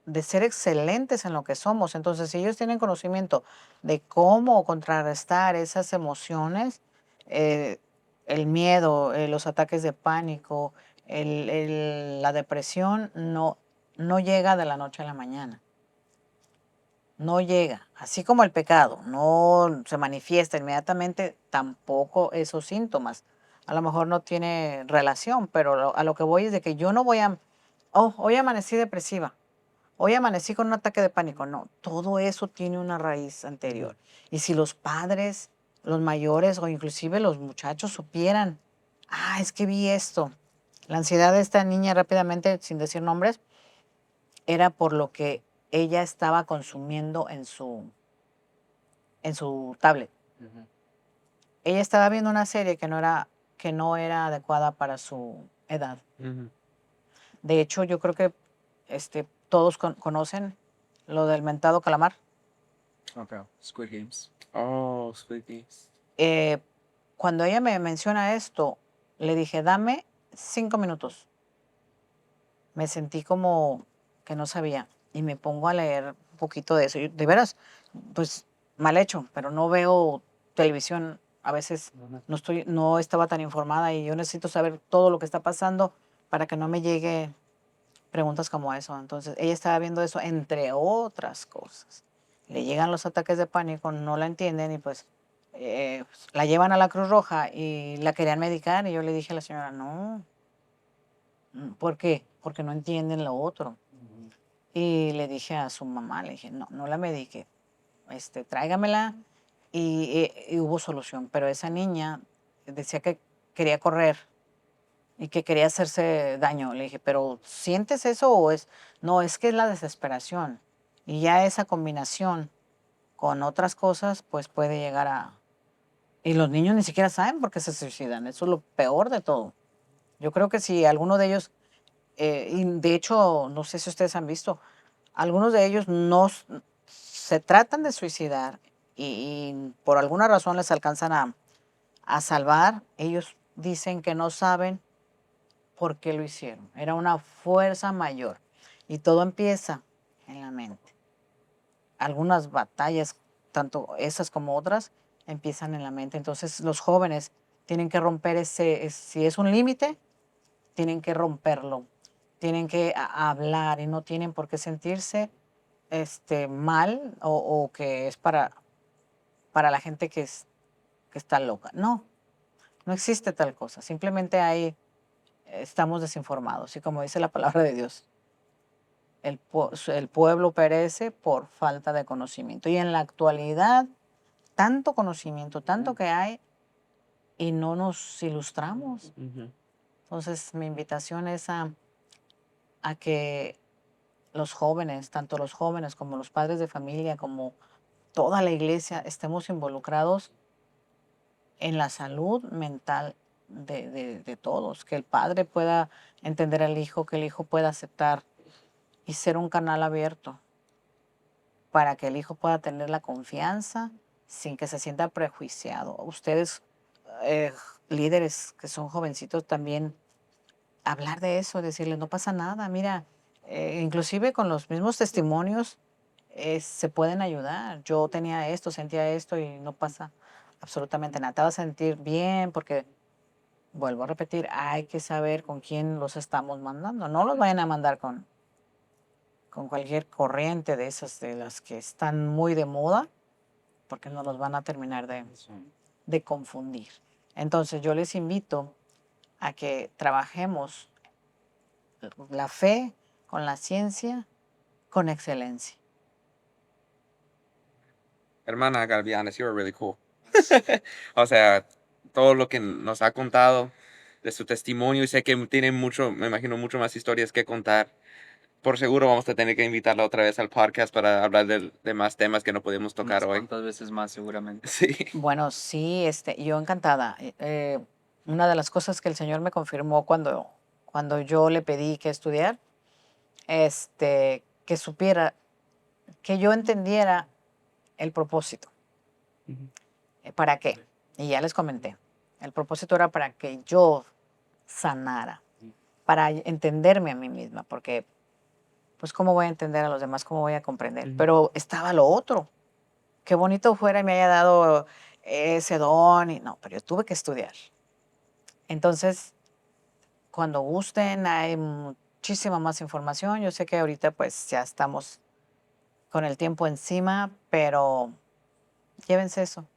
de ser excelentes en lo que somos. Entonces, si ellos tienen conocimiento de cómo contrarrestar esas emociones, eh, el miedo, los ataques de pánico, la depresión, no llega de la noche a la mañana. no llega. Así como el pecado no se manifiesta inmediatamente, tampoco esos síntomas. A lo mejor no tiene relación, pero a lo que voy es de que yo no voy a, oh, hoy amanecí depresiva, hoy amanecí con un ataque de pánico. No, todo eso tiene una raíz anterior. Y si los padres, los mayores o inclusive los muchachos supieran, es que vi esto. La ansiedad de esta niña rápidamente, sin decir nombres, era por lo que ella estaba consumiendo en su tablet. Ella estaba viendo una serie que no era adecuada para su edad. De hecho, yo creo que todos conocen lo del mentado calamar. Okay. Squid Games. Oh, Squid Games. Cuando ella me menciona esto, le dije, dame 5 minutos. Me sentí como que no sabía y me pongo a leer un poquito de eso. De veras, pues mal hecho, pero no veo televisión. A veces no estaba tan informada y yo necesito saber todo lo que está pasando para que no me llegue preguntas como eso. Entonces, ella estaba viendo eso entre otras cosas. Le llegan los ataques de pánico, no la entienden y pues la llevan a la Cruz Roja y la querían medicar y yo le dije a la señora, no, ¿por qué? Porque no entienden lo otro. Y le dije a su mamá, le dije, no, no la medique, tráigamela y hubo solución. Pero esa niña decía que quería correr y que quería hacerse daño. Le dije, pero ¿sientes eso o es? No, es que es la desesperación. Y ya esa combinación con otras cosas, pues puede llegar a... Y los niños ni siquiera saben por qué se suicidan. Eso es lo peor de todo. Yo creo que si alguno de ellos, y de hecho, no sé si ustedes han visto, algunos de ellos no se tratan de suicidar y por alguna razón les alcanzan a salvar. Ellos dicen que no saben por qué lo hicieron. Era una fuerza mayor. Y todo empieza en la mente. Algunas batallas, tanto esas como otras, empiezan en la mente. Entonces los jóvenes tienen que romper si es un límite, tienen que romperlo. Tienen que hablar y no tienen por qué sentirse mal o que es para la gente que está loca. No, no existe tal cosa. Simplemente estamos desinformados. Y como dice la palabra de Dios, el pueblo perece por falta de conocimiento. Y en la actualidad, tanto conocimiento, tanto que hay, y no nos ilustramos. Entonces, mi invitación es a que los jóvenes, tanto los jóvenes como los padres de familia, como toda la iglesia, estemos involucrados en la salud mental de todos, que el padre pueda entender al hijo, que el hijo pueda aceptar y ser un canal abierto para que el hijo pueda tener la confianza sin que se sienta prejuiciado. Ustedes, eh, líderes que son jovencitos, también hablar de eso, decirles, no pasa nada, mira, inclusive con los mismos testimonios se pueden ayudar. Yo tenía esto, sentía esto y no pasa absolutamente nada. Te vas a sentir bien porque, vuelvo a repetir, hay que saber con quién los estamos mandando. No los vayan a mandar con cualquier corriente de esas, de las que están muy de moda, porque no los van a terminar de confundir. Entonces yo les invito a que trabajemos la fe con la ciencia, con excelencia. Hermana, I gotta be honest, you were really cool. O sea, todo lo que nos ha contado de su testimonio, y sé que tiene mucho, me imagino, mucho más historias que contar. Por seguro vamos a tener que invitarla otra vez al podcast para hablar de más temas que no pudimos tocar Unas hoy. cuantas veces más, seguramente. Sí. Bueno, sí, yo encantada. Una de las cosas que el Señor me confirmó cuando yo le pedí que estudiar, que supiera, que yo entendiera el propósito. ¿Para qué? Y ya les comenté. El propósito era para que yo sanara, para entenderme a mí misma, porque pues cómo voy a entender a los demás, cómo voy a comprender. Pero estaba lo otro. Qué bonito fuera y me haya dado ese don. Y no, pero yo tuve que estudiar. Entonces, cuando gusten, hay muchísima más información. Yo sé que ahorita pues ya estamos con el tiempo encima, pero llévense eso.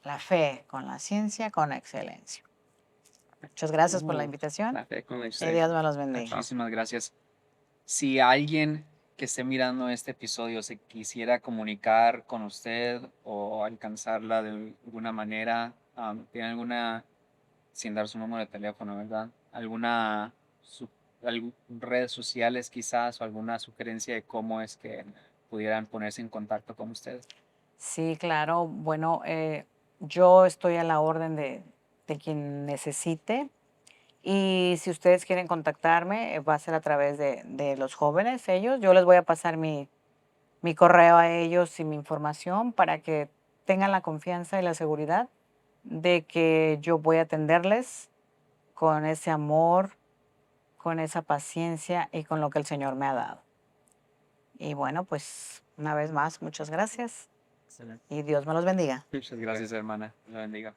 La fe con la ciencia, con excelencia. Muchas gracias por la invitación La fe con la y excelencia. Dios me los bendiga. Muchísimas gracias. Si alguien que esté mirando este episodio se quisiera comunicar con usted o alcanzarla de alguna manera, ¿tiene alguna, sin dar su número de teléfono, ¿verdad? ¿Alguna redes sociales quizás o alguna sugerencia de cómo es que pudieran ponerse en contacto con usted? Sí, claro. Bueno, yo estoy a la orden de quien necesite. Y si ustedes quieren contactarme, va a ser a través de los jóvenes, ellos. Yo les voy a pasar mi correo a ellos y mi información para que tengan la confianza y la seguridad de que yo voy a atenderles con ese amor, con esa paciencia y con lo que el Señor me ha dado. Y bueno, pues una vez más, muchas gracias Excelente. y Dios me los bendiga. Muchas gracias, hermana. Dios la bendiga.